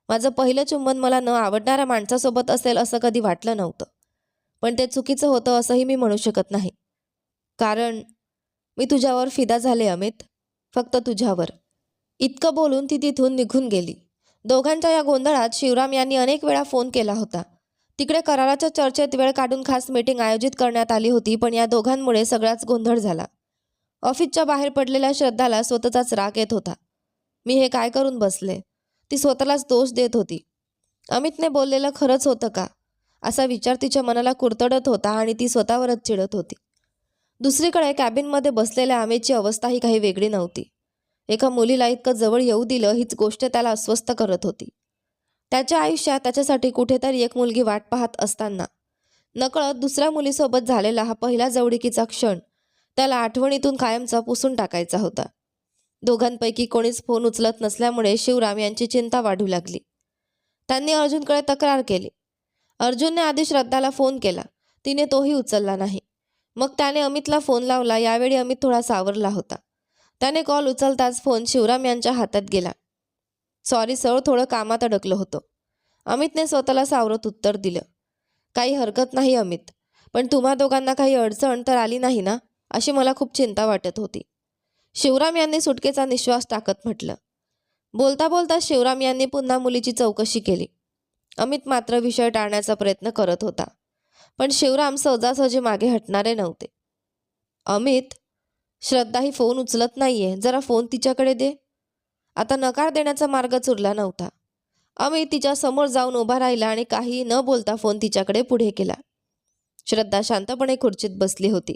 माझं पहिलं चुंबन मला न आवडणाऱ्या माणसासोबत असेल असं कधी वाटलं नव्हतं. पण ते चुकीचं होतं असंही मी म्हणू शकत नाही. कारण मी तुझ्यावर फिदा झाले अमित, फक्त तुझ्यावर. इतकं बोलून ती तिथून निघून गेली. दोघांच्या या गोंधळात शिवराम यांनी अनेक वेळा फोन केला होता. तिकडे कराराच्या चर्चेत वेळ काढून खास मीटिंग आयोजित करण्यात आली होती, पण या दोघांमुळे सगळाच गोंधळ झाला. ऑफिसच्या बाहेर पडलेल्या श्रद्धाला स्वतःचाच राग येत होता. मी हे काय करून बसले, ती स्वतःलाच दोष देत होती. अमितने बोललेलं खरंच होतं का, असा विचार तिच्या मनाला कुरतडत होता आणि ती स्वतःवरच चिडत होती. दुसरीकडे कॅबिनमध्ये बसलेल्या अमितची अवस्थाही काही वेगळी नव्हती. एका मुलीला इतकं जवळ येऊ दिलं हीच गोष्ट त्याला अस्वस्थ करत होती. त्याच्या आयुष्यात त्याच्यासाठी कुठेतरी एक मुलगी वाट पाहत असताना नकळत दुसऱ्या मुलीसोबत झालेला हा पहिला जवळीकीचा क्षण त्याला आठवणीतून कायमचा पुसून टाकायचा होता. दोघांपैकी कोणीच फोन उचलत नसल्यामुळे शिवराम यांची चिंता वाढू लागली. त्यांनी अर्जुनकडे तक्रार केली. अर्जुनने आधी श्रद्धाला फोन केला, तिने तोही उचलला नाही. मग त्याने अमितला फोन लावला. यावेळी अमित थोडा सावरला होता. त्याने कॉल उचलताच फोन शिवराम यांच्या हातात गेला. सॉरी सर, थोडं कामात अडकलं होतं, अमितने स्वतःला सावरत उत्तर दिलं. काही हरकत नाही अमित, पण तुम्हा दोघांना काही अडचण तर आली नाही ना, अशी मला खूप चिंता वाटत होती. शिवराम यांनी सुटकेचा निश्वास टाकत म्हटलं. बोलता बोलता शिवराम यांनी पुन्हा मुलीची चौकशी केली. अमित मात्र विषय टाळण्याचा प्रयत्न करत होता, पण शिवराम सहजासहजी मागे हटणारे नव्हते. अमित, श्रद्धा ही फोन उचलत नाहीये, जरा फोन तिच्याकडे दे. आता नकार देण्याचा मार्गच उरला नव्हता. अमित तिच्या समोर जाऊन उभा राहिला आणि काही न बोलता फोन तिच्याकडे पुढे केला. श्रद्धा शांतपणे खुर्चीत बसली होती.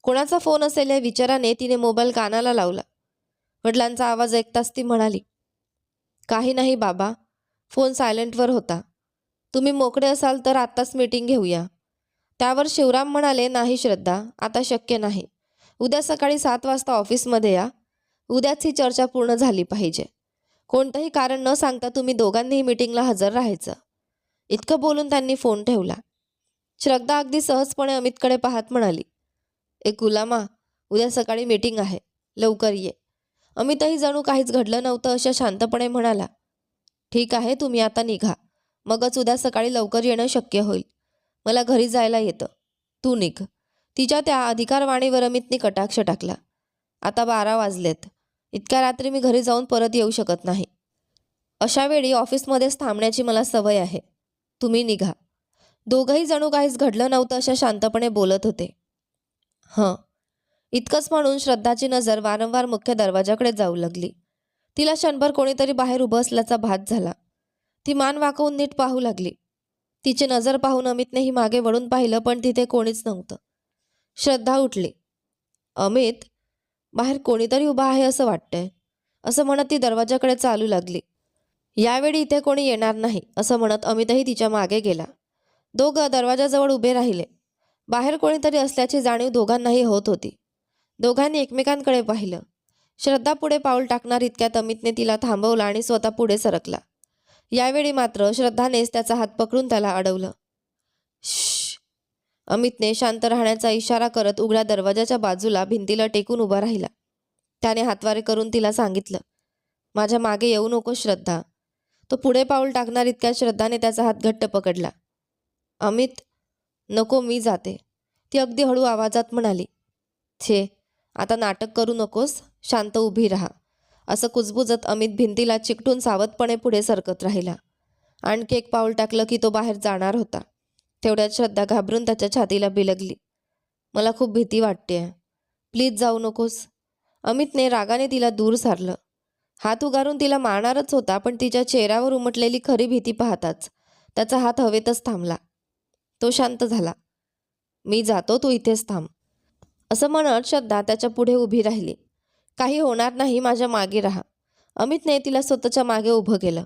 कोणाचा फोन असेल या विचाराने तिने मोबाईल कानाला लावला. वडिलांचा आवाज ऐकताच ती म्हणाली, काही नाही बाबा, फोन सायलेंटवर होता. तुम्ही मोकळे असाल तर आत्ताच मीटिंग घेऊया. त्यावर शिवराम म्हणाले, नाही श्रद्धा, आता शक्य नाही. उद्या सकाळी 7 वाजता ऑफिसमध्ये या. उद्याच ही चर्चा पूर्ण झाली पाहिजे. कोणतंही कारण न सांगता तुम्ही दोघांनीही मीटिंगला हजर राहायचं. इतकं बोलून त्यांनी फोन ठेवला. श्रद्धा अगदी सहजपणे अमितकडे पाहत म्हणाली, एक गुलामा, उद्या सकाळी मीटिंग आहे, लवकर ये. अमितही जणू काहीच घडलं नव्हतं अशा शांतपणे म्हणाला, ठीक आहे, तुम्ही आता निघा. मगच उद्या सकाळी लवकर येणं शक्य होईल. मला घरी जायला येतं, तू निघ. तिच्या त्या अधिकारवाणीवर अमितने कटाक्ष टाकला. आता 12 वाजलेत. इतक्या रात्री मी घरी जाऊन परत येऊ शकत नाही. अशा वेळी ऑफिसमध्येच थांबण्याची मला सवय आहे. तुम्ही निघा. दोघंही जणू काहीच घडलं नव्हतं अशा शांतपणे बोलत होते. हं. इतकंच म्हणून श्रद्धाची नजर वारंवार मुख्य दरवाजाकडे जाऊ लागली. तिला क्षणभर कोणीतरी बाहेर उभं असल्याचा भास झाला. ती मान वाकवून नीट पाहू लागली. तिची नजर पाहून अमितनेही मागे वळून पाहिलं, पण तिथे कोणीच नव्हतं. श्रद्धा उठली. अमित, बाहेर कोणीतरी उभा आहे असं वाटतंय, असं म्हणत ती दरवाजाकडे चालू लागली. यावेळी इथे कोणी येणार नाही असं म्हणत अमितही तिच्या मागे गेला. दोघं दरवाजाजवळ उभे राहिले. बाहेर कोणीतरी असल्याची जाणीव दोघांनाही होत होती. दोघांनी एकमेकांकडे पाहिलं. श्रद्धा पुढे पाऊल टाकणार इतक्यात अमितने तिला थांबवलं आणि स्वतः पुढे सरकला. यावेळी मात्र श्रद्धानेच त्याचा हात पकडून त्याला अडवलं. श्श. अमितने शांत राहण्याचा इशारा करत उघड्या दरवाजाच्या बाजूला भिंतीला टेकून उभा राहिला. त्याने हातवारे करून तिला सांगितलं, माझ्या मागे येऊ नको श्रद्धा. तो पुढे पाऊल टाकणार इतक्यात श्रद्धाने त्याचा हात घट्ट पकडला. अमित, नको, मी जाते, ती अगदी हळू आवाजात म्हणाली. छे, आता नाटक करू नकोस, शांत उभी राहा, असं कुजबुजत अमित भिंतीला चिकटून सावधपणे पुढे सरकत राहिला. आणखी एक पाऊल टाकलं की तो बाहेर जाणार होता. तेवढ्यात श्रद्धा घाबरून त्याच्या छातीला बिलगली. मला खूप भीती वाटतेय, प्लीज जाऊ नकोस. अमितने रागाने तिला दूर सारलं. हात उगारून तिला मारणारच होता, पण तिच्या चेहऱ्यावर उमटलेली खरी भीती पाहताच त्याचा हात हवेतच थांबला. तो शांत झाला. मी जातो, तू इथेच थांब, असं म्हणत श्रद्धा त्याच्या पुढे उभी राहिली. काही होणार नाही, माझ्या मागे राहा. अमितने तिला स्वतःच्या मागे उभं केलं.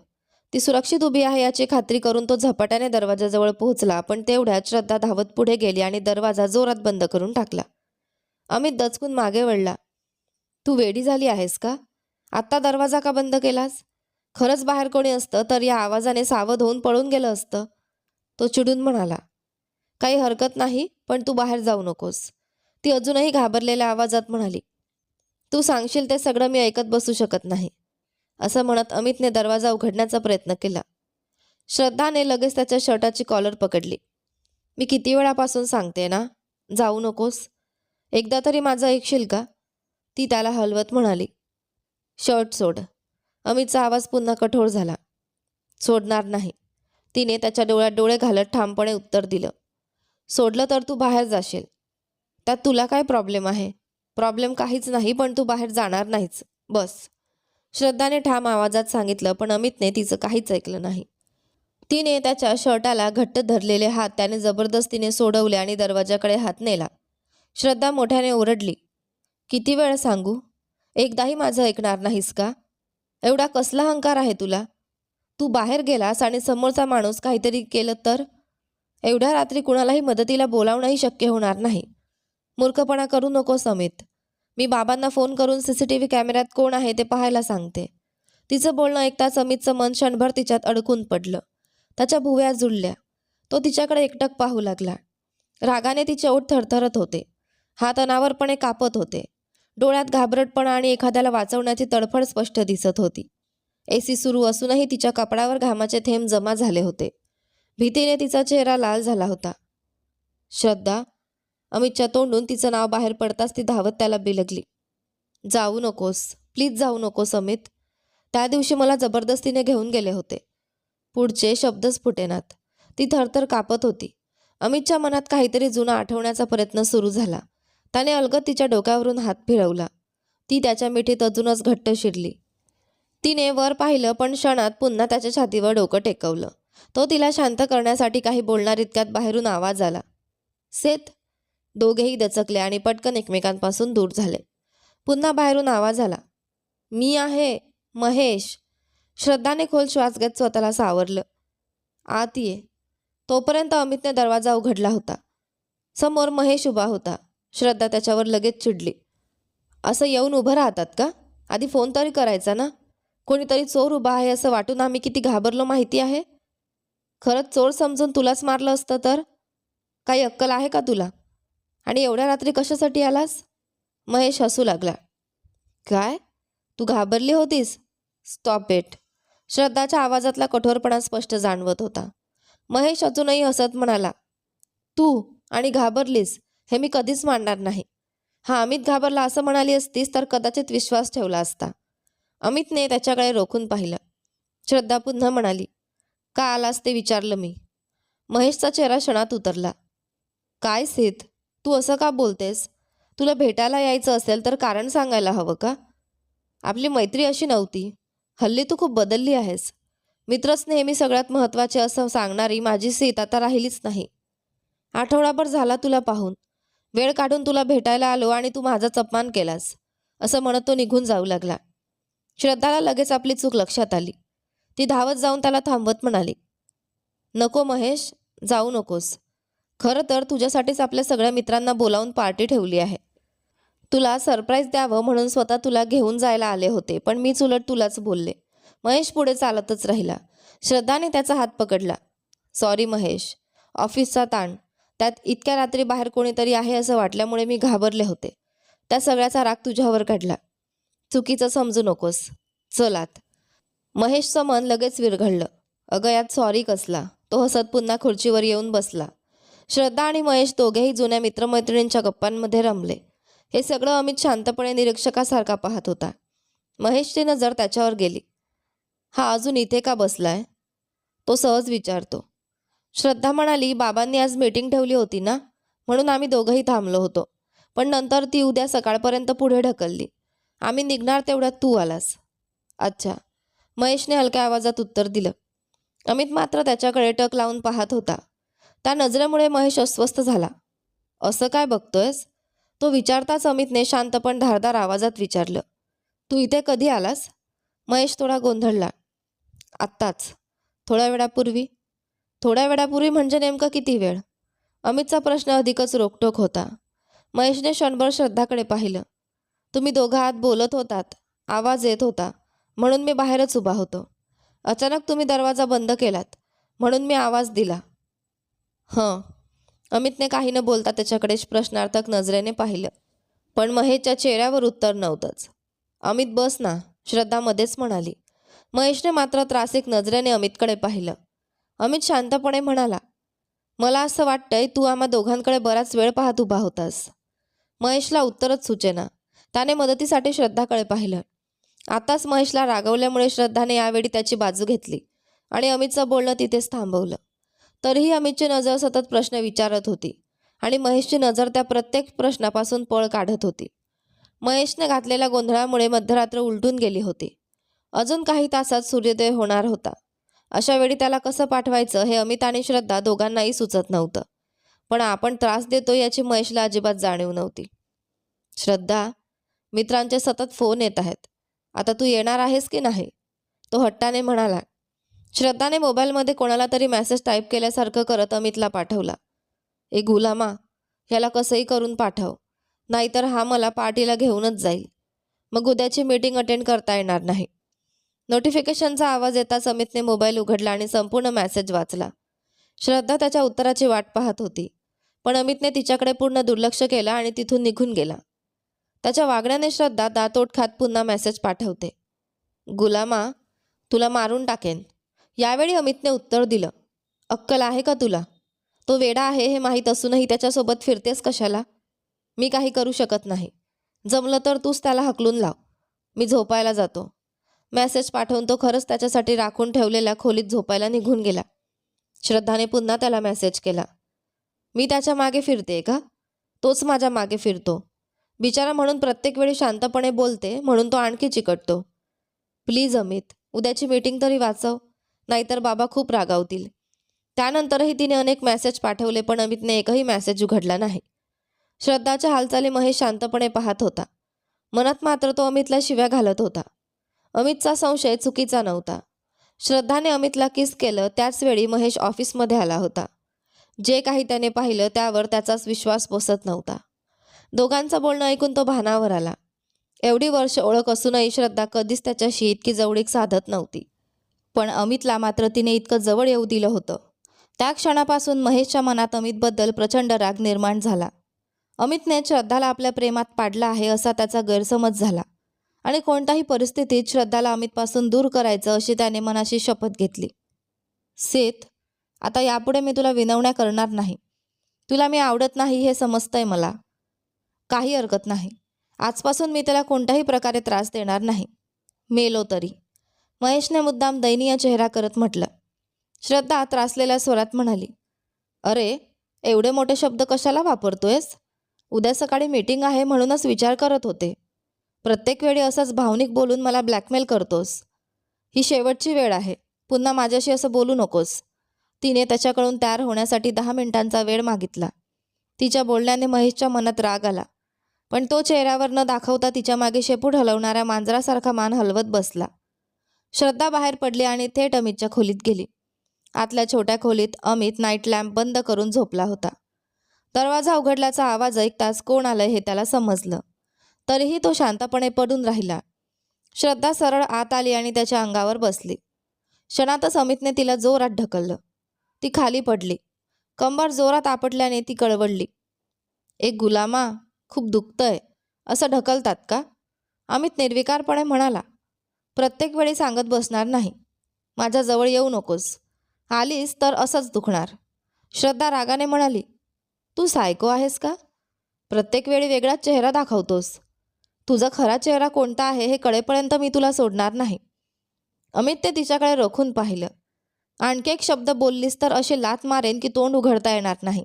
ती सुरक्षित उभी आहे याची खात्री करून तो झपाट्याने दरवाजाजवळ पोहोचला, पण तेवढ्यात श्रद्धा धावत पुढे गेली आणि दरवाजा जोरात बंद करून टाकला. अमित दचकून मागे वळला. तू वेडी झाली आहेस का? आत्ता दरवाजा का बंद केलास? खरंच बाहेर कोणी असतं तर या आवाजाने सावध होऊन पळून गेलं असतं. तो चिडून म्हणाला. काही हरकत नाही, पण तू बाहेर जाऊ नकोस. ती अजूनही घाबरलेल्या आवाजात म्हणाली. तू सांगशील ते सगळं मी ऐकत बसू शकत नाही. असं म्हणत अमितने दरवाजा उघडण्याचा प्रयत्न केला. श्रद्धाने लगेच त्याच्या शर्टाची कॉलर पकडली. मी किती वेळापासून सांगते ना, जाऊ नकोस. एकदा तरी माझं ऐकशील का? ती त्याला हलवत म्हणाली. शर्ट सोड. अमितचा आवाज पुन्हा कठोर झाला. सोडणार नाही. तिने त्याच्या डोळ्यात डोळे घालत ठामपणे उत्तर दिलं. सोडलं तर तू बाहेर जाशील. त्यात तुला काय प्रॉब्लेम आहे? प्रॉब्लेम काहीच नाही, पण तू बाहेर जाणार नाहीच. बस. श्रद्धाने ठाम आवाजात सांगितलं, पण अमितने तिचं काहीच ऐकलं नाही. तिने त्याच्या शर्टाला घट्ट धरलेले हात त्याने जबरदस्तीने सोडवले आणि दरवाजाकडे हात नेला. श्रद्धा मोठ्याने ओरडली. किती वेळ सांगू? एकदाही माझं ऐकणार नाहीस का? एवढा कसला अहंकार आहे तुला? तू बाहेर गेलास आणि समोरचा माणूस काहीतरी केलं तर? एवढ्या रात्री कुणालाही मदतीला बोलावणंही शक्य होणार नाही. मूर्खपणा करू नकोस अमित. मी बाबांना फोन करून CCTV कॅमेऱ्यात कोण आहे ते पाहायला सांगते. तिचं बोलणं ऐकताच अमितचं मन क्षणभर तिच्यात अडकून पडलं. त्याच्या भुवया जुळल्या. तो तिच्याकडे एकटक पाहू लागला. रागाने तिचे ओठ थरथरत होते. हात अनावरपणे कापत होते. डोळ्यात घाबरटपणा आणि एखाद्याला वाचवण्याची तडफड स्पष्ट दिसत होती. AC सुरू असूनही तिच्या कपडावर घामाचे थेंब जमा झाले होते. भीतीने तिचा चेहरा लाल झाला होता. श्रद्धा. अमितच्या तोंडून तिचं नाव बाहेर पडताच ती धावत त्याला बिलगली. जाऊ नकोस, प्लीज जाऊ नकोस अमित. त्या दिवशी मला जबरदस्तीने घेऊन गेले होते. पुढचे शब्दच फुटेनात. ती थरथर कापत होती. अमितच्या मनात काहीतरी जुनं आठवण्याचा प्रयत्न सुरू झाला. त्याने अलगद तिच्या डोक्यावरून हात फिरवला. ती त्याच्या मिठीत अजूनच घट्ट शिरली. तिने वर पाहिलं, पण क्षणात पुन्हा त्याच्या छातीवर डोकं टेकवलं. तो तिला शांत करण्यासाठी काही बोलणार इतक्यात बाहेरून आवाज आला. सेत. दोघेही दचकले आणि पटकन एकमेकांपासून दूर झाले. पुन्हा बाहेरून आवाज आला. मी आहे, महेश. श्रद्धाने खोल श्वास घेत स्वतःला सावरलं. आत ये. तोपर्यंत अमितने दरवाजा उघडला होता. समोर महेश उभा होता. श्रद्धा त्याच्यावर लगेच चिडली. असं येऊन उभं राहतात का? आधी फोन तरी करायचा ना. कोणीतरी चोर उभा आहे असं वाटून आम्ही किती घाबरलो माहिती आहे. खरंच चोर समजून तुलाच मारलं असतं तर? काही अक्कल आहे का तुला? आणि एवढ्या रात्री कशासाठी आलास? महेश हसू लागला. काय? तू घाबरली होतीस? Stop it. श्रद्धाच्या आवाजातला कठोरपणा स्पष्ट जाणवत होता. महेश अजूनही हसत म्हणाला. तू आणि घाबरलीस हे मी कधीच मानणार नाही. हा अमित घाबरला असं म्हणाली असतीस तर कदाचित विश्वास ठेवला असता. अमितने त्याच्याकडे रोखून पाहिलं. श्रद्धा पुन्हा म्हणाली. का आलास ते विचारलं मी. महेशचा चेहरा क्षणात उतरला. काय सीत, तू असं का बोलतेस? तुला भेटायला यायचं असेल तर कारण सांगायला हवं का? आपली मैत्री अशी नव्हती. हल्ली तू खूप बदलली आहेस. मित्रच नेहमी सगळ्यात महत्त्वाचे असं सांगणारी माझी सीत आता राहिलीच नाही. आठवडाभर झाला तुला पाहून. वेळ काढून तुला भेटायला आलो आणि तू माझाच अपमान केलास, असं म्हणत तो निघून जाऊ लागला. श्रद्धाला लगेच आपली चूक लक्षात आली. ती धावत जाऊन त्याला थांबवत म्हणाली. नको महेश, जाऊ नकोस. खरं तर तुझ्यासाठीच आपल्या सगळ्या मित्रांना बोलावून पार्टी ठेवली आहे. तुला सरप्राईज द्यावं म्हणून स्वतः तुला घेऊन जायला आले होते, पण मीच उलट तुलाच बोलले. महेश पुढे चालतच राहिला. श्रद्धाने त्याचा हात पकडला. सॉरी महेश. ऑफिसचा ताण, त्यात इतक्या रात्री बाहेर कोणीतरी आहे असं वाटल्यामुळे मी घाबरले होते. त्या सगळ्याचा राग तुझ्यावर काढला. चुकीचं समजू नकोस. चल आत. महेशचं मन लगेच विरघळलं. अगं यात सॉरी कसला? तो हसत पुन्हा खुर्चीवर येऊन बसला. श्रद्धा आणि महेश दोघेही जुन्या मित्रमैत्रिणींच्या गप्पांमध्ये रमले. हे सगळं अमित शांतपणे निरीक्षकासारखा पाहत होता. महेशची नजर त्याच्यावर गेली. हा अजून इथे का बसलाय? तो सहज विचारतो. श्रद्धा म्हणाली, बाबांनी आज मीटिंग ठेवली होती ना, म्हणून आम्ही दोघंही थांबलो होतो. पण नंतर ती उद्या सकाळपर्यंत पुढे ढकलली. आम्ही निघणार तेवढ्यात तू आलास. अच्छा. महेशने हलक्या आवाजात उत्तर दिलं. अमित मात्र त्याच्याकडे टक लावून पाहत होता. त्या नजरेमुळे महेश अस्वस्थ झाला. असं काय बघतोयस? तो विचारताच अमितने शांत पण धारदार आवाजात विचारलं. तू इथे कधी आलास? महेश थोडा गोंधळला. आत्ताच. थोड्या वेळापूर्वी? थोड्या वेळापूर्वी म्हणजे नेमकं किती वेळ? अमितचा प्रश्न अधिकच रोखटोक होता. महेशने क्षणभर श्रद्धाकडे पाहिलं. तुम्ही दोघं आत बोलत होतात. आवाज येत होता. म्हणून मी बाहेरच उभा होतो. अचानक तुम्ही दरवाजा बंद केलात म्हणून मी आवाज दिला. हं. अमितने काही न बोलता त्याच्याकडे प्रश्नार्थक नजरेने पाहिलं. पण महेशच्या चेहऱ्यावर उत्तर नव्हतंच. अमित बस ना, श्रद्धा मध्येच म्हणाली. महेशने मात्र त्रासिक नजरेने अमितकडे पाहिलं. अमित शांतपणे म्हणाला, मला असं वाटतंय तू आम्हा दोघांकडे बराच वेळ पाहत उभा होतास. महेशला उत्तरच सुचेना. त्याने मदतीसाठी श्रद्धाकडे पाहिलं. आताच महेशला रागवल्यामुळे श्रद्धाने यावेळी त्याची बाजू घेतली आणि अमितचं बोलणं तिथेच थांबवलं. तरीही अमितची नजर सतत प्रश्न विचारत होती आणि महेशची नजर त्या प्रत्येक प्रश्नापासून पळ काढत होती. महेशने घातलेल्या गोंधळामुळे मध्यरात्र उलटून गेली होती. अजून काही तासात सूर्योदय होणार होता. अशा वेळी त्याला कसं पाठवायचं हे अमित आणि श्रद्धा दोघांनाही सुचत नव्हतं. पण आपण त्रास देतो याची महेशला अजिबात जाणीव नव्हती. श्रद्धा, मित्रांचे सतत फोन येत आहेत. आता तू येणार आहेस की नाही? तो हट्टाने म्हणाला. श्रद्धाने मोबाईलमध्ये कोणाला तरी मेसेज टाईप केल्यासारखं करत अमितला पाठवला. ए गुलामा, ह्याला कसंही करून पाठव, नाहीतर हा मला पार्टीला घेऊनच जाईल. मग उद्याची मीटिंग अटेंड करता येणार नाही. नोटिफिकेशनचा आवाज येताच अमितने मोबाईल उघडला आणि संपूर्ण मेसेज वाचला. श्रद्धा त्याच्या उत्तराची वाट पाहत होती. पण अमितने तिच्याकडे पूर्ण दुर्लक्ष केलं आणि तिथून निघून गेला. त्याच्या वागण्याने श्रद्धा दातोट खात पुन्हा मेसेज पाठवते. गुलामा, तुला मारून टाकेन. यावेळी अमितने उत्तर दिलं. अक्कल आहे का तुला? तो वेडा आहे हे माहीत असूनही त्याच्यासोबत फिरतेस कशाला? मी काही करू शकत नाही. जमलं तर तूच त्याला हकलून लाव. मी झोपायला जातो. मेसेज पाठवून तो खरंच त्याच्यासाठी राखून ठेवलेल्या खोलीत झोपायला निघून गेला. श्रद्धाने पुन्हा त्याला मेसेज केला. मी त्याच्या मागे फिरते का? तोच माझ्या मागे फिरतो. बिचारा म्हणून प्रत्येक वेळी शांतपणे बोलते म्हणून तो आणखी चिकटतो. प्लीज अमित, उद्याची मीटिंग तरी वाचव, नाहीतर बाबा खूप रागावतील. त्यानंतरही तिने अनेक मेसेज पाठवले पण अमितने एकही मेसेज उघडला नाही. श्रद्धाच्या हालचाली महेश शांतपणे पाहत होता. मनात मात्र तो अमितला शिव्या घालत होता. अमितचा संशय चुकीचा नव्हता. श्रद्धाने अमितला किस केलं त्याच वेळी महेश ऑफिसमध्ये आला होता. जे काही त्याने पाहिलं त्यावर त्याचाच विश्वास बसत नव्हता. दोघांचं बोलणं ऐकून तो भानावर आला. एवढी वर्ष ओळख असूनही श्रद्धा कधीच त्याच्याशी इतकी जवळीक साधत नव्हती. पण अमितला मात्र तिने इतकं जवळ येऊ दिलं होतं. त्या क्षणापासून महेशच्या मनात अमितबद्दल प्रचंड राग निर्माण झाला. अमितने श्रद्धाला आपल्या प्रेमात पाडलं आहे असा त्याचा गैरसमज झाला आणि कोणत्याही परिस्थितीत श्रद्धाला अमितपासून दूर करायचं अशी त्याने मनाशी शपथ घेतली. सेत, आता यापुढे मी तुला विनवण्या करणार नाही. तुला मी आवडत नाही हे समजतंय मला. काही हरकत नाही. आजपासून मी त्याला कोणत्याही प्रकारे त्रास देणार नाही, मेलो तरी. महेशने मुद्दाम दयनीय चेहरा करत म्हटलं. श्रद्धा त्रासलेल्या स्वरात म्हणाली. अरे, एवढे मोठे शब्द कशाला वापरतोयस? उद्या सकाळी मीटिंग आहे म्हणूनच विचार करत होते. प्रत्येक वेळी असंच भावनिक बोलून मला ब्लॅकमेल करतोस. ही शेवटची वेळ आहे. पुन्हा माझ्याशी असं बोलू नकोस. तिने त्याच्याकडून तयार होण्यासाठी 10 मिनिटांचा वेळ मागितला. तिच्या बोलण्याने महेशच्या मनात राग आला. पण तो चेहऱ्यावर न दाखवता तिच्या मागे शेपूट हलवणाऱ्या मांजरासारखा मान हलवत बसला. श्रद्धा बाहेर पडली आणि थेट अमितच्या खोलीत गेली. आतल्या छोट्या खोलीत अमित नाईट लॅम्प बंद करून झोपला होता. दरवाजा उघडल्याचा आवाज ऐकताच कोण आलंय हे त्याला समजलं. तरीही तो शांतपणे पडून राहिला. श्रद्धा सरळ आत आली आणि त्याच्या अंगावर बसली. क्षणातच अमितने तिला जोरात ढकललं. ती खाली पडली. कंबर जोरात आपटल्याने ती कळवळली. एक गुलामा, खूप दुखतंय, असं ढकलतात का? अमित निर्विकारपणे म्हणाला. प्रत्येक वेळी सांगत बसणार नाही. माझ्याजवळ येऊ नकोस. आलीस तर असंच दुखणार. श्रद्धा रागाने म्हणाली. तू सायको आहेस का? प्रत्येक वेळी वेगळाच चेहरा दाखवतोस. तुझा खरा चेहरा कोणता आहे हे कळेपर्यंत मी तुला सोडणार नाही. अमित ते तिच्याकडे रोखून पाहिलं. आणखी एक शब्द बोललीस तर अशी लाथ मारेन की तोंड उघडता येणार नाही.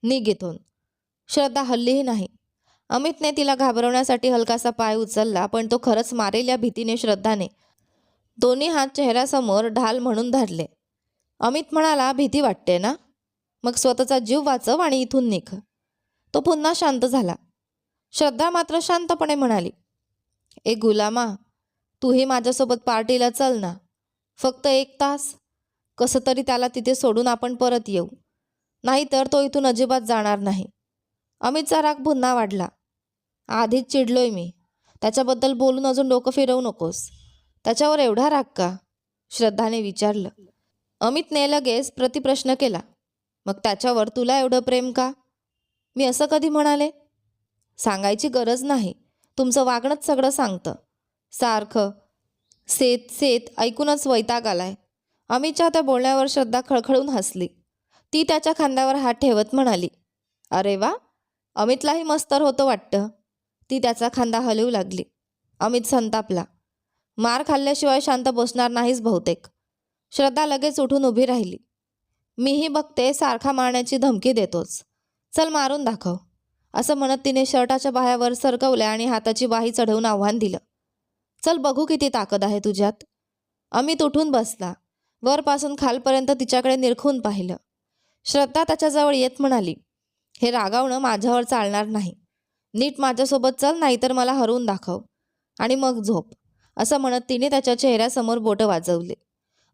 निघ इथून. श्रद्धा हल्लीही नाही. अमितने तिला घाबरवण्यासाठी हलकासा पाय उचलला पण तो खरंच मारेल या भीतीने श्रद्धाने दोन्ही हात चेहऱ्यासमोर ढाल म्हणून धरले. अमित म्हणाला, भीती वाटते ना? मग स्वतःचा जीव वाचव आणि इथून निघ. तो पुन्हा शांत झाला. श्रद्धा मात्र शांतपणे म्हणाली. ए गुलामा, तूही माझ्यासोबत पार्टीला चल ना. फक्त 1 तास. कसं तरी त्याला तिथे सोडून आपण परत येऊ. नाहीतर तो इथून अजिबात जाणार नाही. अमितचा राग पुन्हा वाढला. आधीच चिडलोय मी. त्याच्याबद्दल बोलून अजून डोकं फिरवू नकोस. त्याच्यावर एवढा राग का? श्रद्धाने विचारलं. अमितने लगेच प्रतिप्रश्न केला. मग त्याच्यावर तुला एवढं प्रेम का? मी असं कधी म्हणाले? सांगायची गरज नाही. तुमचं वागणंच सगळं सांगतं. सारखं सेत सेत ऐकूनच वैताग आलाय. अमितच्या त्या बोलण्यावर श्रद्धा खळखळून हसली. ती त्याच्या खांद्यावर हात ठेवत म्हणाली, अरे वा, अमितलाही मस्तर होतं वाटतं. ती त्याचा खांदा हलवू लागली. अमित संतापला. मार खाल्ल्याशिवाय शांत बसणार नाहीस बहुतेक. श्रद्धा लगेच उठून उभी राहिली. मीही बघते, सारखा मारण्याची धमकी देतोच. चल मारून दाखव. असं म्हणत तिने शर्टाच्या बाह्यावर सरकवल्या आणि हाताची बाही चढवून आव्हान दिलं. चल बघू किती ताकद आहे तुझ्यात. अमित उठून बसला. वरपासून खालपर्यंत तिच्याकडे निरखून पाहिलं. श्रद्धा त्याच्याजवळ येत म्हणाली, हे रागावणं माझ्यावर चालणार नाही. नीट माझ्यासोबत चल, नाहीतर मला हरवून दाखव आणि मग झोप. असं म्हणत तिने त्याच्या चेहऱ्यासमोर बोटं वाजवले.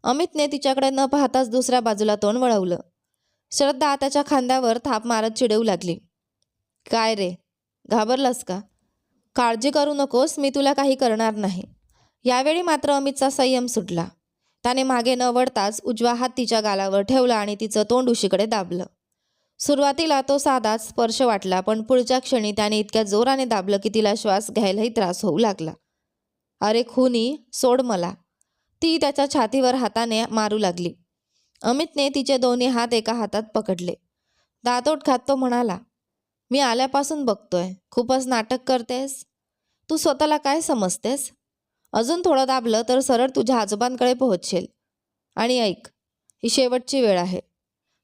अमितने तिच्याकडे न पाहताच दुसऱ्या बाजूला तोंड वळवलं. श्रद्धा त्याच्या खांद्यावर थाप मारत चिडवू लागली. काय रे, घाबरलास का? काळजी करू नकोस, मी तुला काही करणार नाही. यावेळी मात्र अमितचा संयम सुटला. त्याने मागे न वळताच उजवा हात तिच्या गालावर ठेवला आणि तिचं तोंड उशीकडे दाबलं. सुरुवातीला तो साधाच स्पर्श वाटला, पण पुढच्या क्षणी त्याने इतक्या जोराने दाबलं की तिला श्वास घ्यायलाही त्रास होऊ लागला. अरे खुनी, सोड मला. ती त्याच्या छातीवर हाताने मारू लागली. अमितने तिचे दोन्ही हात एका हातात पकडले. दातोट खात तो म्हणाला, मी आल्यापासून बघतोय, खूपच नाटक करतेस. तू स्वतःला काय समजतेस? अजून थोडं दाबलं तर सरळ तुझ्या आजोबांकडे पोहोचशील. आणि ऐक, ही शेवटची वेळ आहे.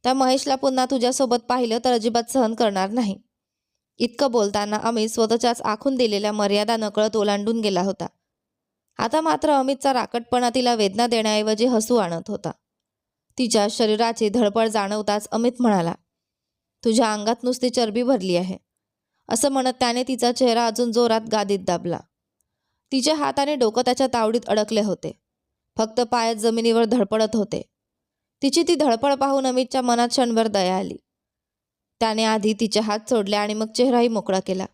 त्या महेशला पुन्हा तुझ्यासोबत पाहिलं तर अजिबात सहन करणार नाही. इतकं बोलताना अमित स्वतःच्याच आखून दिलेल्या मर्यादा नकळत ओलांडून गेला होता. आता मात्र अमितचा राकटपणा तिला वेदना देण्याऐवजी हसू आणत होता. तिच्या शरीराची धडपड जाणवताच अमित म्हणाला, तुझ्या अंगात नुसती चरबी भरली आहे. असं म्हणत त्याने तिचा चेहरा अजून जोरात गादीत दाबला. तिच्या हाताने डोकं त्याच्या तावडीत अडकले होते. फक्त पाय जमिनीवर धडपडत होते. तिची ती धडपड पाहून अमितच्या मनात क्षणभर दया आली. त्याने आधी तिचे हात सोडले आणि मग चेहराही मोकळा केला.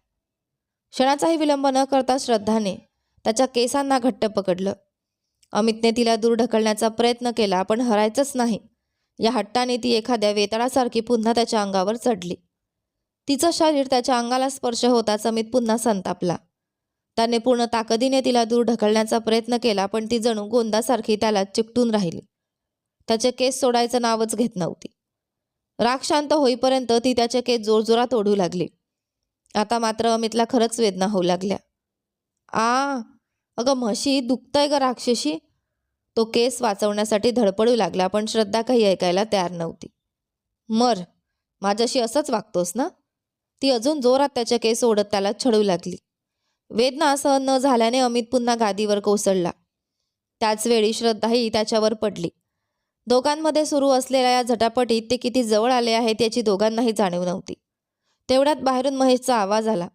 क्षणाचाही विलंब न करता श्रद्धाने त्याच्या केसांना घट्ट पकडलं. अमितने तिला दूर ढकलण्याचा प्रयत्न केला, पण हरायचंच नाही या हट्टाने ती एखाद्या वेताळासारखी पुन्हा त्याच्या अंगावर चढली. तिचं शरीर त्याच्या अंगाला स्पर्श होताच अमित पुन्हा संतापला. त्याने पूर्ण ताकदीने तिला दूर ढकलण्याचा प्रयत्न केला, पण ती जणू गोंदासारखी त्याला चिकटून राहिली. त्याचे केस सोडायचं नावच घेत नव्हती. राग शांत होईपर्यंत ती त्याचे केस जोरजोरात ओढू लागली. आता मात्र अमितला खरंच वेदना होऊ लागल्या. अगं म्हशी, दुखतंय ग राक्षसी. तो केस वाचवण्यासाठी धडपडू लागला, पण श्रद्धा काही ऐकायला तयार नव्हती. मर, माझ्याशी असंच वागतोस ना? ती अजून जोरात त्याचे केस ओढत त्याला छळू लागली. वेदना सहन न झाल्याने अमित पुन्हा गादीवर कोसळला. त्याचवेळी श्रद्धाही त्याच्यावर पडली. दोघांमध्ये सुरू असलेल्या या झटापटीत ते किती जवळ आले आहेत याची दोघांनाही जाणीव नव्हती. तेवढ्यात बाहेरून महेशचा आवाज आला.